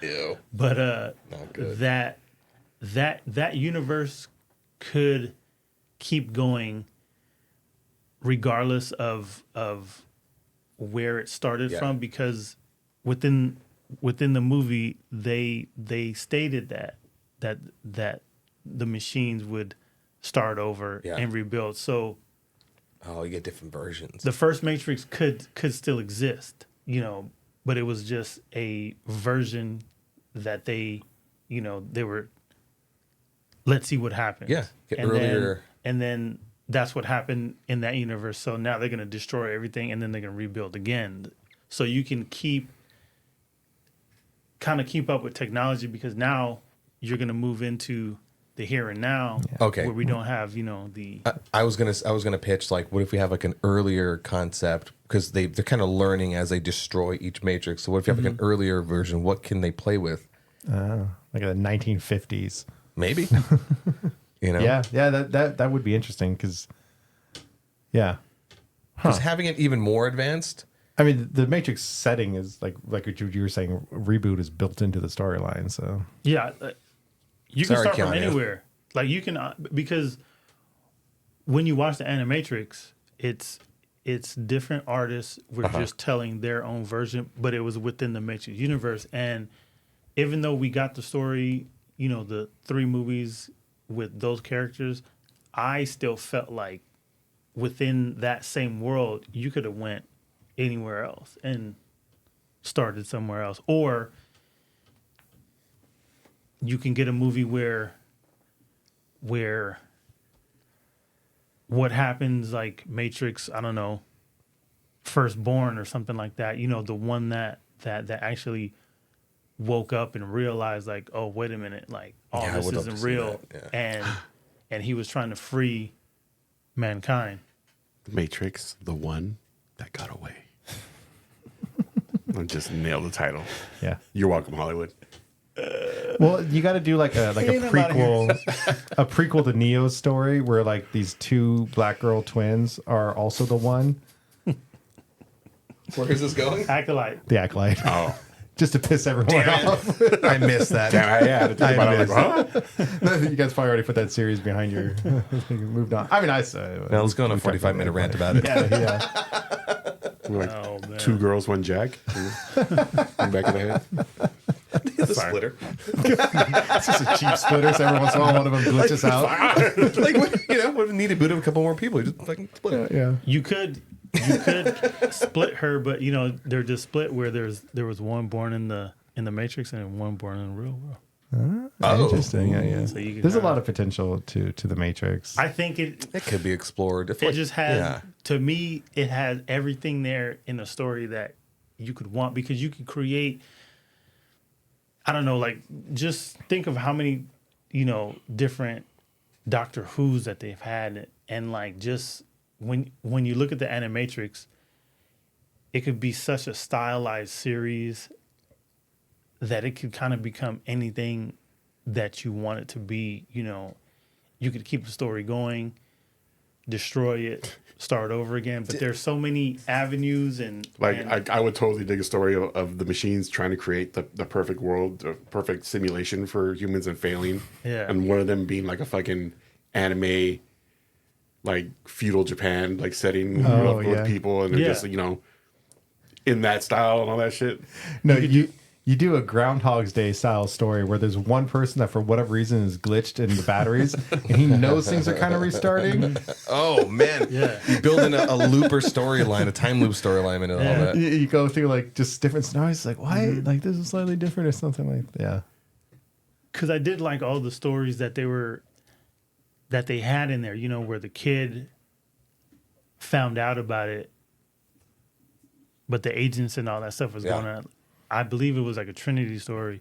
Ew. but Not good. that universe could keep going regardless of where it started Yeah. from, because within the movie they stated that the machines would start over Yeah. and rebuild. So Oh, you get different versions. the first Matrix could still exist, but it was just a version that they were, let's see what happens. Yeah, get and earlier. then that's what happened in that universe. So now they're going to destroy everything and then they're going to rebuild again. So you can keep up with technology, because now you're going to move into the here and now. Okay. Where we don't have, the I was gonna pitch, like, what if we have like an earlier concept, because they're kind of learning as they destroy each Matrix. So what if you have like an earlier version? What can they play with? Like the 1950s. Maybe. Yeah, that would be interesting because, yeah. Because having it even more advanced. I mean, the Matrix setting is like what you were saying. Reboot is built into the storyline, so yeah. You Sorry, can start from Keanu. anywhere. Like you can, because when you watch the Animatrix, it's different artists were just telling their own version, but it was within the Matrix universe. And even though we got the story, the 3 movies with those characters, I still felt like within that same world, you could have went anywhere else and started somewhere else. Or you can get a movie where what happens, like Matrix, I don't know, Firstborn or something like that, the one that actually woke up and realized, like, oh, wait a minute, like, all Yeah, I this would love to isn't see real. that, yeah. And he was trying to free mankind. Matrix, the one that got away. I just nailed the title. yeah. You're welcome, Hollywood. Well, you got to do like a prequel, a prequel to Neo's story where like these 2 black girl twins are also the one, Where is this going? Acolyte. the acolyte, Oh, just to piss everyone off. I missed that. damn! I had to think about it. Like, huh? You guys probably already put that series behind your. Moved on. I mean, I say. Now let's go on a 45-minute rant about it. Yeah. We're like Oh, man. 2 girls, 1 Jack. Back of the head. The splitter. It's just a cheap splitter, so every once in a while one of them glitches out. Like, what if needed boot of a couple more people? You just fucking split it. Yeah. You could split her, but they're just split where there was one born in the Matrix and one born in the real world. Oh. Interesting. Yeah. So you could There's a kinda- lot of potential to the Matrix. I think it It could be explored. If, it like, just has yeah. to me it has everything there in a story that you could want, because you could create, I don't know, like, just think of how many different Doctor Who's that they've had, and like, just when you look at the Animatrix, it could be such a stylized series that it could kind of become anything that you want it to be. You could keep the story going, destroy it, start over again. But there's so many avenues and I would totally dig a story of the machines trying to create the perfect world, the perfect simulation for humans and failing. Yeah. And one of them being like a fucking anime, like feudal Japan, like setting with people, and they're just, in that style and all that shit. No, you do a Groundhog's Day style story where there's one person that for whatever reason is glitched in the batteries, and he knows things are kind of restarting. Oh, man. Yeah. You build in a looper storyline, a time loop storyline, and all that. You go through like just different scenarios, like why, like this is slightly different or something like that. Yeah. because I did like all the stories that they had in there, where the kid found out about it, but the agents and all that stuff was going on. I believe it was like a Trinity story.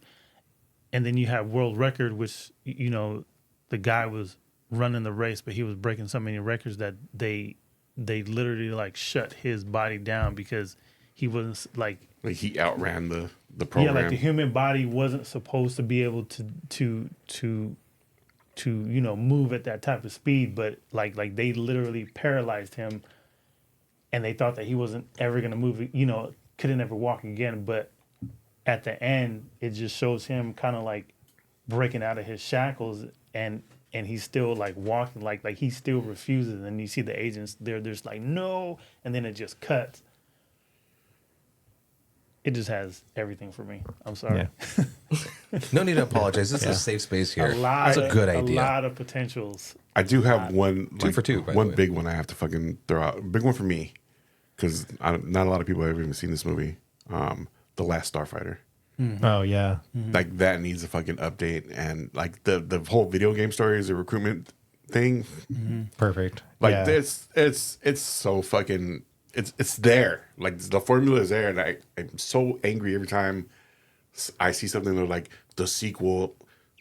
And then you have World Record, which, the guy was running the race, but he was breaking so many records that they literally like shut his body down because he wasn't like he outran the yeah, program. like the human body wasn't supposed to be able to move at that type of speed, but like they literally paralyzed him and they thought that he wasn't ever gonna move. You know, couldn't ever walk again. But at the end, it just shows him kind of like breaking out of his shackles, and he's still like walking, like he still refuses. And you see the agents they're just like no, and then it just cuts. It just has everything for me. I'm sorry. Yeah. No need to apologize. This is a safe space here. That's a good idea. A lot of potentials. I do have one, Two for two, by the one way. big one I have to fucking throw out. Big one for me, because not a lot of people have even seen this movie. The Last Starfighter. Oh yeah. Like that needs a fucking update, and like the whole video game story is a recruitment thing. Perfect. Like yeah. it's so fucking it's there. Like the formula is there, and I'm so angry every time I see something that like the sequel,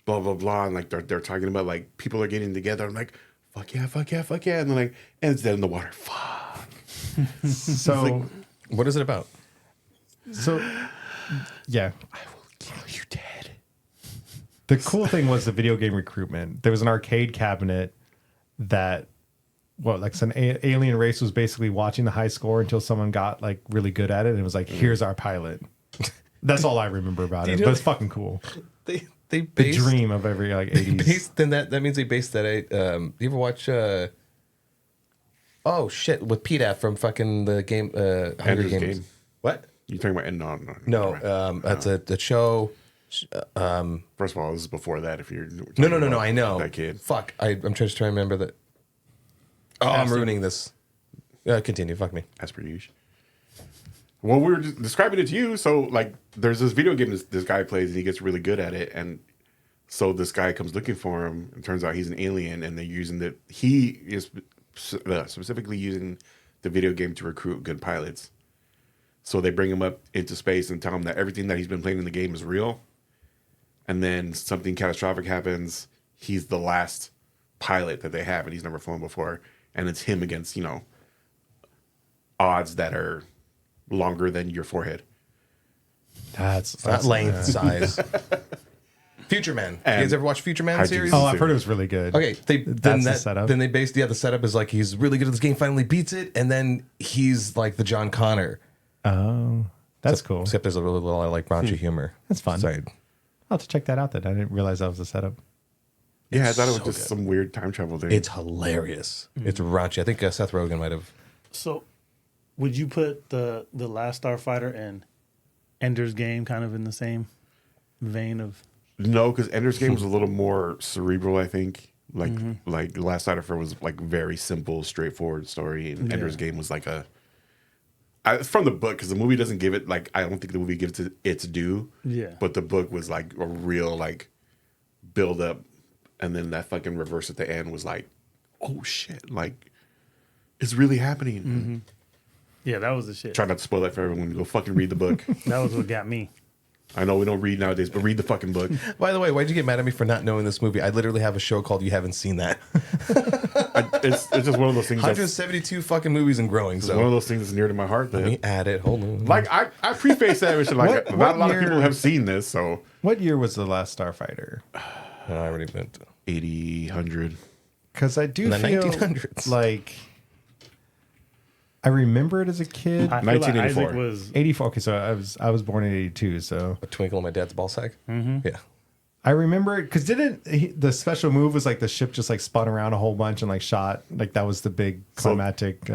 blah blah blah, and like they're talking about like people are getting together. I'm like, fuck yeah, fuck yeah, fuck yeah, and they're like, and it's dead in the water. Fuck. So What is it about? yeah. I will kill you dead. The cool thing was the video game recruitment. There was an arcade cabinet that, like some alien race was basically watching the high score until someone got like really good at it, and it was like, "Here's our pilot." That's all I remember about it, but it's fucking cool. They The based, dream of every like 80s. based then that means they based that. You ever watch? Oh shit! With PETA from fucking the game Hunger Ender's Games. Game. What? You talking about no? No, that's a show. First of all, this is before that. If you're No. I know that kid. Fuck. I'm just trying to remember that. Oh, I'm ruining this. Continue. Fuck me. As per usual. Well, we were just describing it to you. So, like, there's this video game this guy plays, and he gets really good at it. And so this guy comes looking for him, and turns out he's an alien, and they're using he is specifically using the video game to recruit good pilots. So they bring him up into space and tell him that everything that he's been playing in the game is real. And then something catastrophic happens. He's the last pilot that they have, and he's never flown before. And it's him against, odds that are longer than your forehead. That's Not length, size. Future Man. You guys ever watch Future Man how'd you- series? Oh, I've heard it was really good. Okay, That's the setup. Then they based the setup is like he's really good at this game, finally beats it, and then he's like the John Connor. Oh, that's cool. Except there's a little like raunchy humor. That's fun. Sorry. I'll have to check that out then. I didn't realize that was a setup. Yeah, I thought it was so just good. some weird time travel thing. It's hilarious. It's raunchy. I think Seth Rogen might have. So, would you put the Last Starfighter and Ender's Game kind of in the same vein of? No, because Ender's Game was a little more cerebral, I think. Like Last Starfighter was like very simple, straightforward story, and Ender's Game was like from the book, because the movie doesn't give it like I don't think the movie gives it its due. Yeah. But the book was like a real like build up, and then that fucking reverse at the end was like, oh shit, like it's really happening. Yeah, that was the shit. Try not to spoil that for everyone. Go fucking read the book. That was what got me. I know we don't read nowadays, but read the fucking book. By the way, why'd you get mad at me for not knowing this movie? I literally have a show called You Haven't Seen That. It's just one of those things. That's 172 fucking movies and growing. one So of those things that's near to my heart. let That, me add it. Hold on. like I preface that with like What not a lot year- of people have seen this, so What year was the last Starfighter? I already meant 80, 100. Because I do In the feel 1900s. like I remember it as a kid. I feel like 1984. Isaac was 84. Okay, so I was born in 82. So a twinkle in my dad's ball sack. Yeah. I remember it because the special move was like the ship just like spun around a whole bunch and like shot, like that was the big climactic.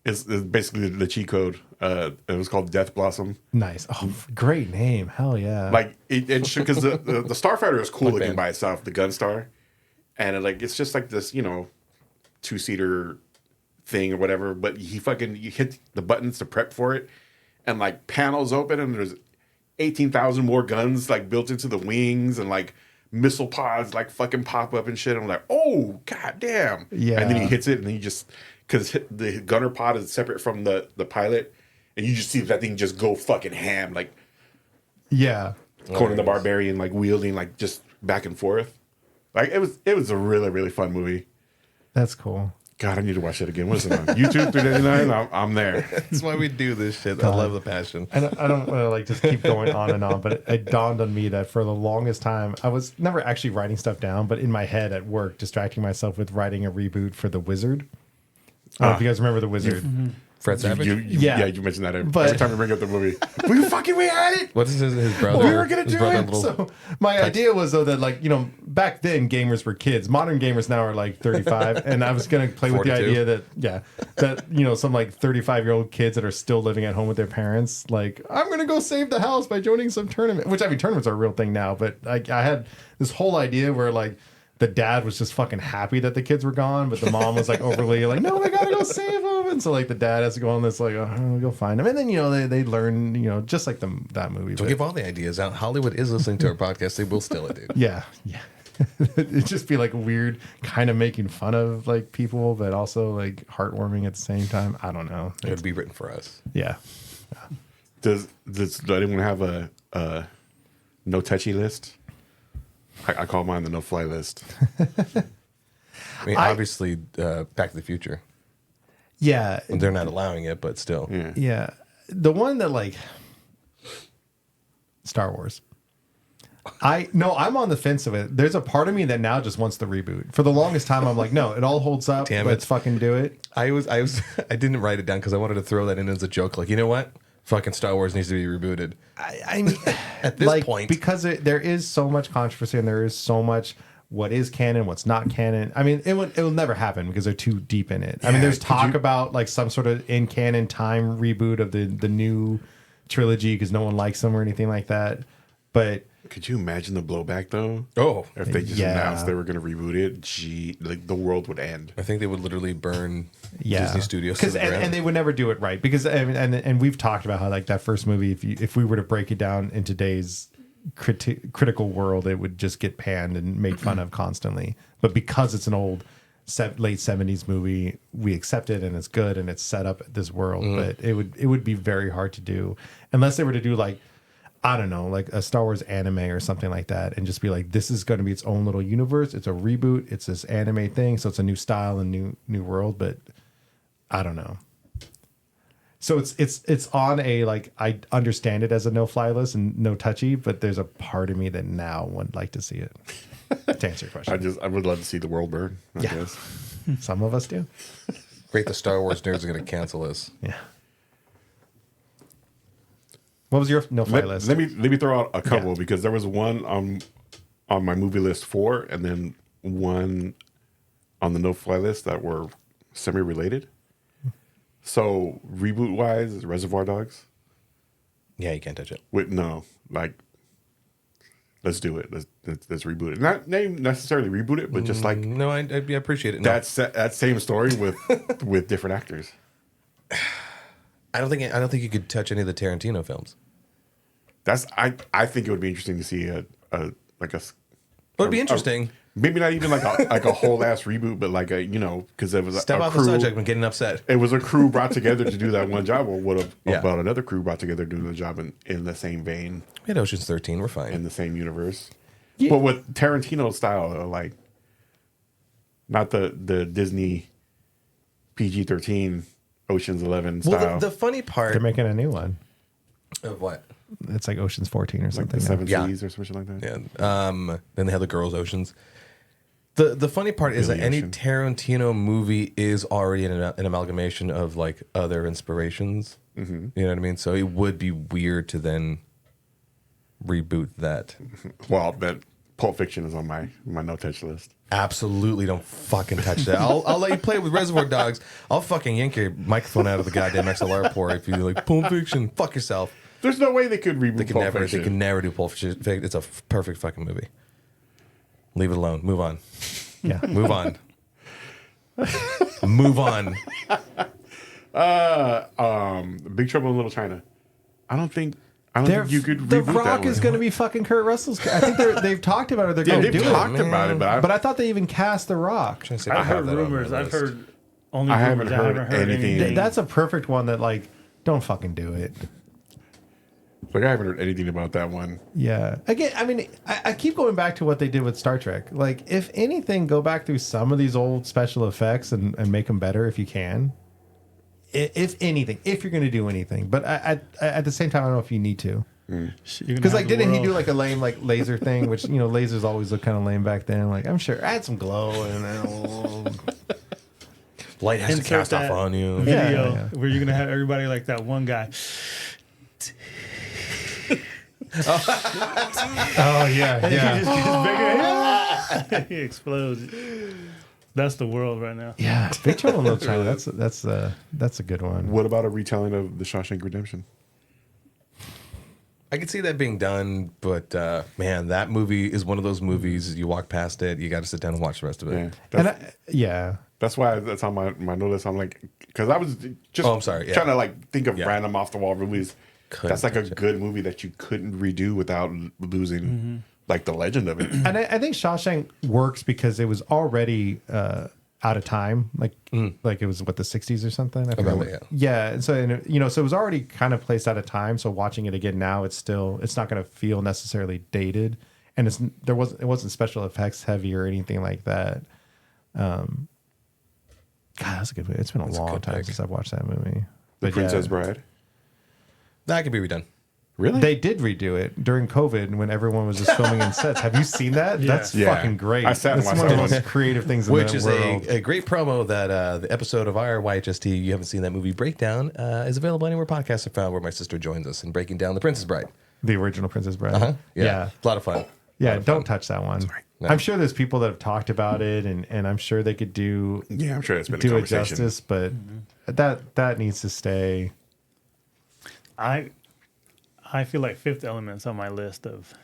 It's basically the cheat code. It was called Death Blossom. Nice. Oh, great name. Hell yeah. Like it because the Starfighter is cool Like looking band. by itself, the Gunstar, and it's just like this 2-seater thing or whatever. But you hit the buttons to prep for it, and like panels open and there's 18,000 more guns like built into the wings, and like missile pods like fucking pop up and shit. I'm like, oh god damn. Yeah. And then he hits it, and he just because the gunner pod is separate from the pilot, and you just see that thing just go fucking ham, like yeah. Conan the Barbarian, like wielding like just back and forth. Like it was a really, really fun movie. That's cool. God, I need to watch that again. What is it on? YouTube $3.99? I'm there. That's why we do this shit. I love the passion. I don't want to like just keep going on and on, but it dawned on me that for the longest time, I was never actually writing stuff down, but in my head at work, distracting myself with writing a reboot for The Wizard. I don't know if you guys remember The Wizard. Fred Savage. Yeah, you mentioned that But- every time we bring up the movie. We had it. What's his brother? We were gonna his do brother it. little- So my idea was though that like back then gamers were kids. Modern gamers now are like 35, and I was gonna play with the 42. idea that some like 35-year-old kids that are still living at home with their parents, like I'm gonna go save the house by joining some tournament. Which I mean, tournaments are a real thing now, but I had this whole idea where like the dad was just fucking happy that the kids were gone, but the mom was like overly like, no, we gotta go save them. And so like the dad has to go on this like, oh, go find them. And then they learn just like that movie. Don't But- give all the ideas out. Hollywood is listening to our podcast. They will steal it, dude. yeah. It'd just be like weird, kind of making fun of like people, but also like heartwarming at the same time. I don't know. It would be written for us. Yeah. Does anyone have a no touchy list? I call mine the no fly list. I mean, obviously, Back to the Future. Yeah. They're not allowing it, but still. Yeah. Yeah. The one that like Star Wars. I'm on the fence of it. There's a part of me that now just wants the reboot. For the longest time, I'm like, no, it all holds up. Damn it. Let's fucking do it. I didn't write it down because I wanted to throw that in as a joke. Like, you know what? Fucking Star Wars needs to be rebooted. I mean, At this point. because there is so much controversy and there is so much what is canon, what's not canon. I mean, it will never happen because they're too deep in it. I mean, there's talk about like some sort of in canon time reboot of the new trilogy because no one likes them or anything like that. But Could you imagine the blowback though? Oh, If they just Yeah. announced they were going to reboot it, gee, like the world would end. I think they would literally burn yeah, Disney Studios to the ground. and they would never do it right because and we've talked about how like that first movie, if we were to break it down in today's critical world, it would just get panned and made fun of constantly. But because it's an old late 70s movie, we accept it and it's good and it's set up this world. But it would be very hard to do unless they were to do like, I don't know, like a Star Wars anime or something like that, and just be like, this is going to be its own little universe. It's a reboot. It's this anime thing, so it's a new style and new world. But I don't know. So it's on a like, I understand it as a no fly list and no touchy, but there's a part of me that now would like to see it. To answer your question, I would love to see the world burn. I Yeah. guess. some of us do. Great, the Star Wars nerds are going to cancel us. Yeah. What was your no fly list? Let me throw out a couple because there was one on my movie list 4, and then one on the no fly list that were semi related. So reboot wise, Reservoir Dogs. Yeah, you can't touch it. Let's do it. Let's reboot it. Not necessarily reboot it, but just like No, I appreciate it. No. that same story with different actors. I don't think you could touch any of the Tarantino films. I think it would be interesting to see a It would be interesting. maybe not even like a whole ass reboot, but like because it was Step a off crew. the subject when getting upset. It was a crew brought together to do that one job, or what Yeah. about another crew brought together doing the job in the same vein, We had Ocean's 13. We're fine. in the same universe, but with Tarantino style, like not the Disney PG-13 Ocean's 11 style. Well, the funny part They're making a new one. of what? It's like Ocean's 14 or like something. the now. Seven Yeah. Seas or something like that. Yeah. Then they have the Girls' Oceans. The funny part is that Billy any Ocean. Tarantino movie is already an amalgamation of like other inspirations. Mm-hmm. You know what I mean? So it would be weird to then reboot that. Well, that Pulp Fiction is on my no touch list. Absolutely don't fucking touch that. I'll let you play with Reservoir Dogs. I'll fucking yank your microphone out of the goddamn XLR port if you like Pulp Fiction. Fuck yourself. There's no way they could reboot They can Pulp never. Fiction. They can never do Pulp Fiction. It's a perfect fucking movie. Leave it alone. Move on. Yeah. Move on. Move on. Big Trouble in Little China. I don't think you could The reboot that Rock one. is going to be fucking Kurt Russell's. I think they've talked about it. They're Yeah, going to they've do talked it. about it, But I thought they even cast The Rock. Trying to see if I've have heard that on rumors. my I've list. heard only I rumors. haven't heard anything. That's a perfect one that like, don't fucking do it. Like I haven't heard anything about that one. Yeah. Again, I mean, I keep going back to what they did with Star Trek. Like, if anything, go back through some of these old special effects and make them better if you can. If anything, if you're going to do anything. But at the same time, I don't know if you need to. Because like, didn't he do like a lame like laser thing? Which lasers always look kind of lame back then. Like, I'm sure add some glow and then Light has to insert cast off that on you. video Yeah. where you're gonna have everybody like that one guy. Oh yeah, He yeah, just gets bigger. He explodes. That's the world right now. yeah. Big Trouble in Little China. That's a good one. What about a retelling of The Shawshank Redemption? I could see that being done, but man, that movie is one of those movies you walk past it, you got to sit down and watch the rest of it. Yeah, Yeah. that's why that's on my notice. I'm like, because I was just Oh, I'm sorry, yeah. trying to like think of Yeah. random off the wall movies. Couldn't That's like a touch it. good movie that you couldn't redo without losing like the legend of it. And I think Shawshank works because it was already out of time, like it was what, the 60s or something. I forgot Around what- there, yeah. And so so it was already kind of placed out of time. So watching it again now, it's not going to feel necessarily dated, and it wasn't special effects heavy or anything like that. God, that's a good movie. It's been a That's a long good time pick. since I've watched that movie. The But Princess yeah, Bride. That could be redone. Really? they did redo it during COVID when everyone was just filming in sets. Have you seen that? Yeah. That's Yeah. fucking great. I sat and That's watched one of the that most creative things in Which the is world. a great promo that the episode of our YHST, you haven't seen that movie Breakdown, is available anywhere podcasts are found, where my sister joins us in breaking down The Princess Bride. The original Princess Bride. Uh-huh. Yeah. A lot of fun. Yeah, don't touch that one. No. I'm sure there's people that have talked about it, and I'm sure they could do Yeah, I'm sure it's been a it conversation. justice, but that needs to stay. I feel like Fifth Element's on my list of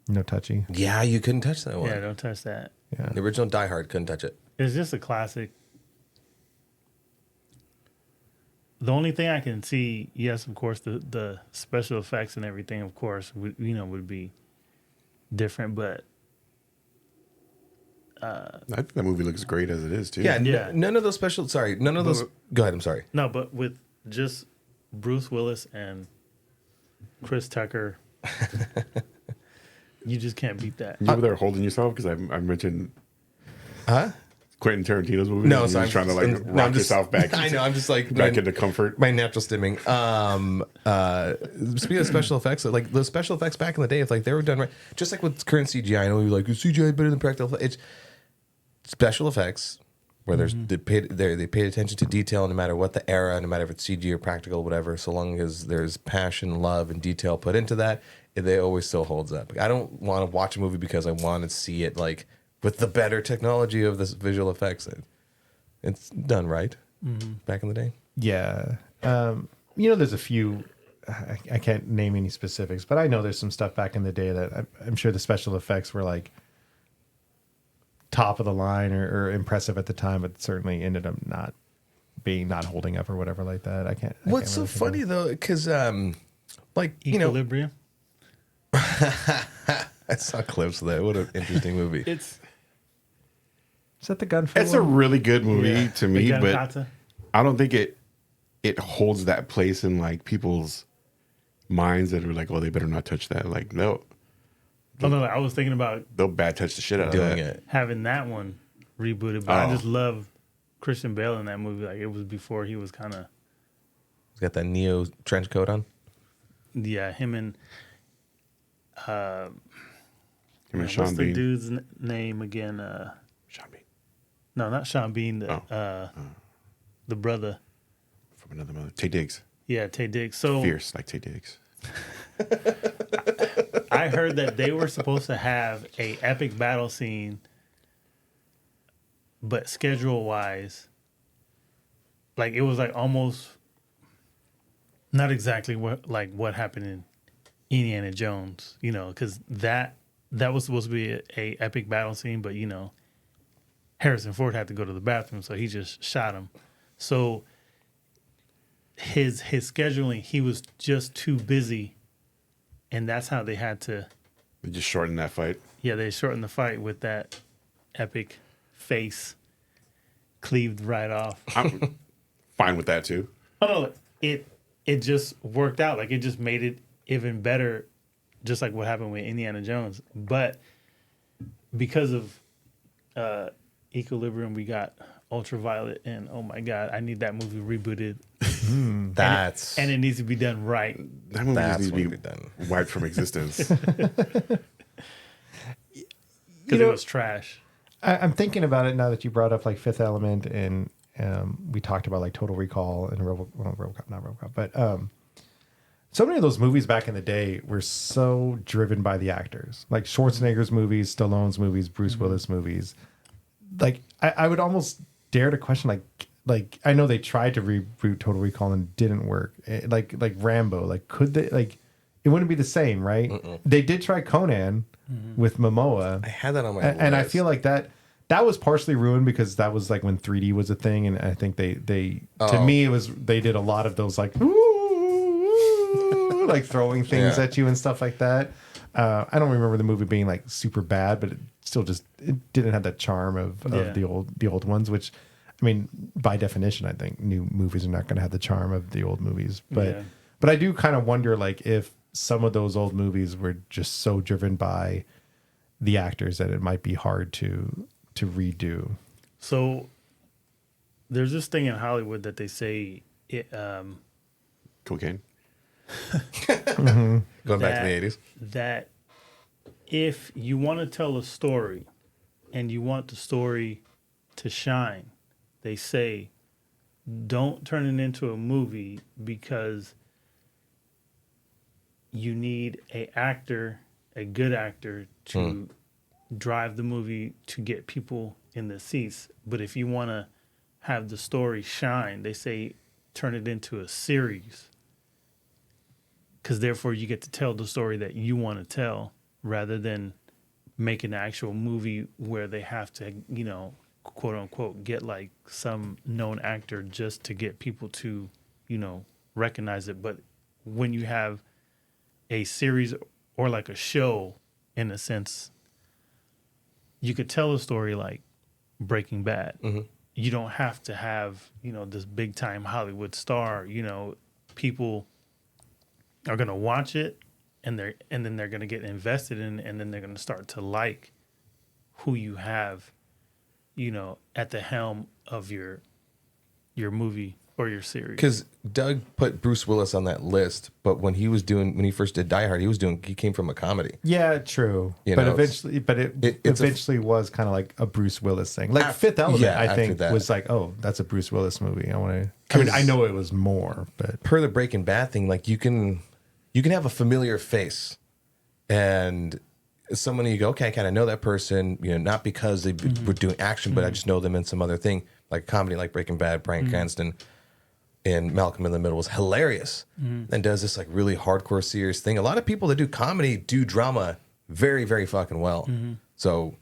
No touchy. Yeah, you couldn't touch that one. yeah, don't touch that. Yeah. The original Die Hard couldn't touch it. It's just a classic. The only thing I can see, yes, of course, the special effects and everything, of course, would be different, but I think that movie looks great as it is too. Yeah, Yeah. none of those special. Sorry, none of those. Go ahead. I'm sorry. no, but with just Bruce Willis and Chris Tucker, you just can't beat that. You over there holding yourself because I mentioned Huh? Quentin Tarantino's movie. No, You're sorry. just trying to like No, rock I'm just- yourself back. I know. I'm just like back into comfort. my natural stimming. Speaking of special effects, like the special effects back in the day, if like they were done right, just like with current CGI, I know you're like, is CGI better than practical? It's special effects where they paid attention to detail, no matter what the era, no matter if it's CG or practical, whatever. So long as there's passion, love, and detail put into that, they always still holds up. I don't want to watch a movie because I want to see it like with the better technology of this visual effects. It's done right back in the day. Yeah. There's a few. I can't name any specifics, but I know there's some stuff back in the day that I'm sure the special effects were like top of the line or impressive at the time, but certainly ended up not holding up or whatever like that. I can't. What's so really think funny of- though, because like Equilibrium. I saw clips of that. What an interesting movie. It's Is that the gunfight? It's a really good movie to me, The but Gankata. I don't think it holds that place in like people's minds that are like, oh, they better not touch that. Like, no, Oh no, I was thinking about they'll bad touch the shit out of Doing that. it. having that one rebooted, but I Oh. just love Christian Bale in that movie. Like it was before he was kind of He's got that Neo trench coat on. him and Him and what's Sean the Bean. dude's name again? Sean Bean No, not Sean Bean. The brother. from another mother. Tay Diggs. Yeah, Tay Diggs. So Fierce like Tay Diggs. I heard that they were supposed to have a epic battle scene, but schedule wise, like it was like almost not exactly what happened in Indiana Jones, because that was supposed to be a epic battle scene, but Harrison Ford had to go to the bathroom, so he just shot him. So his scheduling, he was just too busy. And that's how they had to, They just shortened that fight. they shortened the fight with that epic face cleaved right off. I'm fine with that too. Oh no, it just worked out. Like it just made it even better, just like what happened with Indiana Jones. But because of Equilibrium, we got Ultraviolet, and oh my god, I need that movie rebooted, That's and it needs to be done right. That movie That's needs what to we be done. wiped from existence. Because it was trash. I'm thinking about it now that you brought up like Fifth Element and We talked about like Total Recall and RoboCop, not RoboCop, but so many of those movies back in the day were so driven by the actors, like Schwarzenegger's movies, Stallone's movies, Bruce Willis movies. Like I would almost dare to question like I know they tried to reboot Total Recall and it didn't work. Like Rambo, like could they like it wouldn't be the same, right? They did try Conan with Momoa. I had that on my and I list. feel like that was partially ruined because that was like when 3D was a thing, and I think they to me it was they did a lot of those like like throwing things at you and stuff like that. I don't remember the movie being like super bad, but it still just it didn't have that charm of the old ones, which I mean by definition I think new movies are not going to have the charm of the old movies. But I do kind of wonder like if some of those old movies were just so driven by the actors that it might be hard to redo. So there's this thing in Hollywood that they say Cocaine. Going back to the 80s. That if you want to tell a story and you want the story to shine, they say don't turn it into a movie because you need a good actor to drive the movie to get people in the seats. But if you want to have the story shine, they say turn it into a series. Because therefore you get to tell the story that you want to tell rather than make an actual movie where they have to, you know, quote unquote, get like some known actor just to get people to, you know, recognize it. But when you have a series or like a show, in a sense, you could tell a story like Breaking Bad. You don't have to have, you know, this big time Hollywood star. You know, people are gonna watch it and then they're gonna get invested in it, and then they're gonna start to like who you have, you know, at the helm of your movie or your series. Because Doug put Bruce Willis on that list, but when he first did Die Hard, he came from a comedy. Yeah, true. You but know, eventually, it eventually was kind of like a Bruce Willis thing. Like Fifth Element, I think was like, oh, that's a Bruce Willis movie. I mean, I know it was more, but per the Breaking Bad thing, like you can have a familiar face, and someone you go, okay, I kind of know that person, you know, not because they were doing action, but I just know them in some other thing, like comedy, like Breaking Bad. Bryan Cranston in Malcolm in the Middle was hilarious, and does this like really hardcore serious thing. A lot of people that do comedy do drama very, very fucking well. So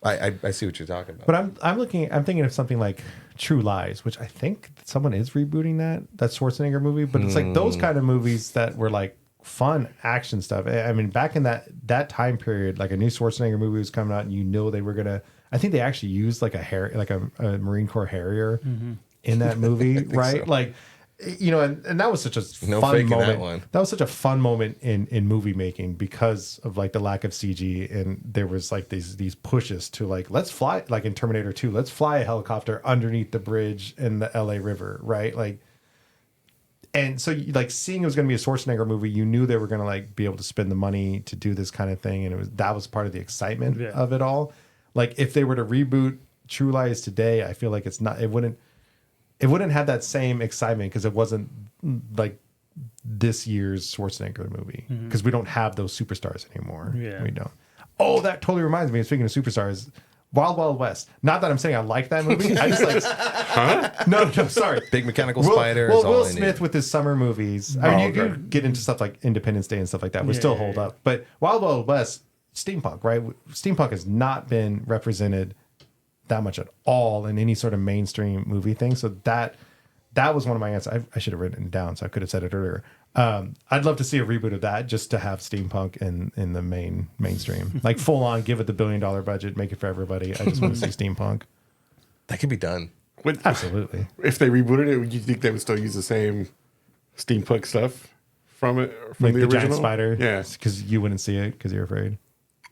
I see what you're talking about. But I'm thinking of something like True Lies, which I think someone is rebooting that Schwarzenegger movie. But it's like those kind of movies that were like fun action stuff. I mean, back in that time period, like a new Schwarzenegger movie was coming out, and you know they were gonna. I think they actually used like a Marine Corps Harrier in that movie, right? So. Like, you know, and that was such a fun moment. That was such a fun moment in movie making because of like the lack of CG, and there was like these pushes to like, let's fly, like in Terminator 2, let's fly a helicopter underneath the bridge in the LA River, right? Like, and so like seeing it was going to be a Schwarzenegger movie, you knew they were going to like be able to spend the money to do this kind of thing, and that was part of the excitement of it all. Like if they were to reboot True Lies today, I feel like it wouldn't have that same excitement because it wasn't like this year's Schwarzenegger movie because we don't have those superstars anymore. Yeah. We don't. Oh, that totally reminds me. Speaking of superstars, Wild Wild West. Not that I'm saying I like that movie. I just like. Huh? No, sorry. Big mechanical spider. Well, Will Smith with his summer movies. I mean, you get into stuff like Independence Day and stuff like that, but still hold up. But Wild Wild West, steampunk, right? Steampunk has not been represented that much at all in any sort of mainstream movie thing. So that was one of my answers. I should have written it down, so I could have said it earlier. I'd love to see a reboot of that just to have steampunk in the mainstream. Like full on, give it the $1 billion budget, make it for everybody. I just want to see steampunk. That could be done. Absolutely. If they rebooted it, would you think they would still use the same steampunk stuff from it? From like the original giant spider? Yeah. Because you wouldn't see it because you're afraid.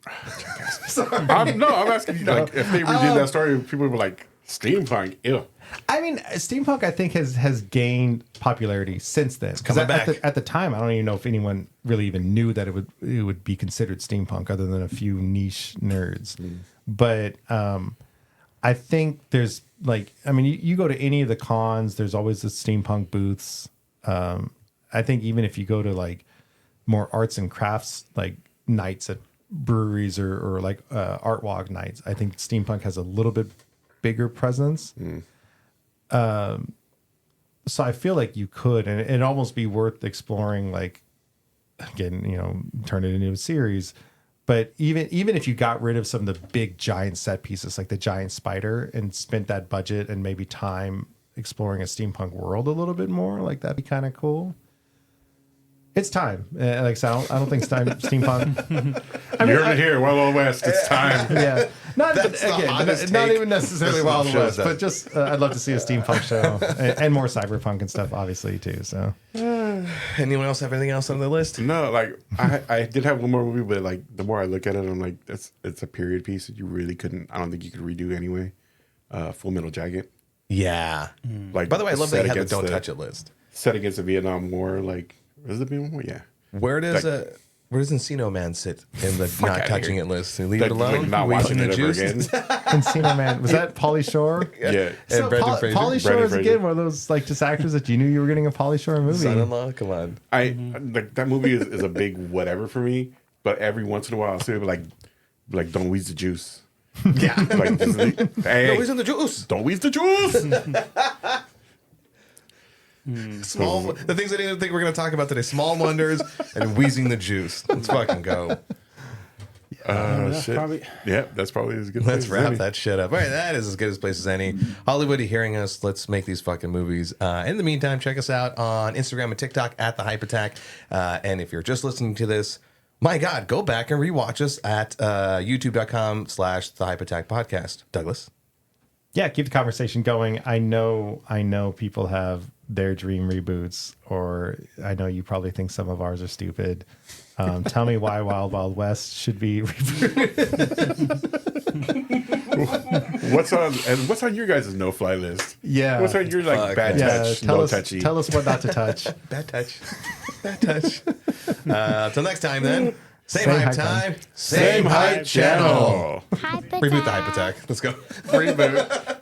I'm asking you, like, if they redid that story, people were like, steampunk, ew. I mean, steampunk, I think, has gained popularity since then. Because at the time, I don't even know if anyone really even knew that it would be considered steampunk, other than a few niche nerds. But I think there's like, I mean, you go to any of the cons, there's always the steampunk booths. I think even if you go to like more arts and crafts, like nights at breweries or like art walk nights, I think steampunk has a little bit bigger presence. So I feel like you could, and it'd almost be worth exploring, like, again, you know, turn it into a series. But even if you got rid of some of the big giant set pieces, like the giant spider, and spent that budget and maybe time exploring a steampunk world a little bit more, like that'd be kind of cool. It's time. Like I said, I don't think steampunk. You heard it here, Wild Wild West. It's time. Yeah, not honest not take. even necessarily This Wild shows West, that. but just I'd love to see a steampunk show and more cyberpunk and stuff, obviously too. So Anyone else have anything else on the list? No, like I did have one more movie, but like the more I look at it, I'm like, it's a period piece that you really couldn't. I don't think you could redo anyway. Full Metal Jacket. Yeah. Like, By the way, I love that set you have the against don't touch it list. Set against the Vietnam War. Like, was it the Vietnam War? Yeah. Where does Like- where does Encino Man sit in the not outta touching here. it list? Leave Like, it alone. like not Wasting watching the it ever juice. again. Encino Man, was that Pauly Shore? Yeah. And Brendan Fraser. Pauly Shore Brendan is Fraser. again one of those like just actors that you knew you were getting a Pauly Shore movie. Son-in-law, come on. I like that movie is a big whatever for me, but every once in a while I'll see it like don't wheeze the juice. Yeah. Like just, hey, No, he's in the juice. don't wheeze the juice. Small. The things I didn't think we're going to talk about today: small wonders and wheezing the juice. Let's fucking go. That's Shit. probably- Yeah, that's probably as good. Let's as wrap any. that shit up. All right, that is as good a place as any. Hollywood, you hearing us? Let's make these fucking movies. In the meantime, check us out on Instagram and TikTok at The Hype Attack. And if you're just listening to this, my God, go back and rewatch us at youtube.com/The Hype Attack Podcast. Douglas. Yeah, keep the conversation going. I know people have their dream reboots, or I know you probably think some of ours are stupid. Tell me why Wild Wild West should be rebooted. What's on your guys' no-fly list? Yeah. What's on your like Fuck. bad Yeah, touch, tell no us touchy? tell us what not to touch. Bad touch. Bad touch. Till next time, then. Same Same hype hype time. Same hype channel. Hype Reboot the Hype attack. Attack. Let's go. Reboot.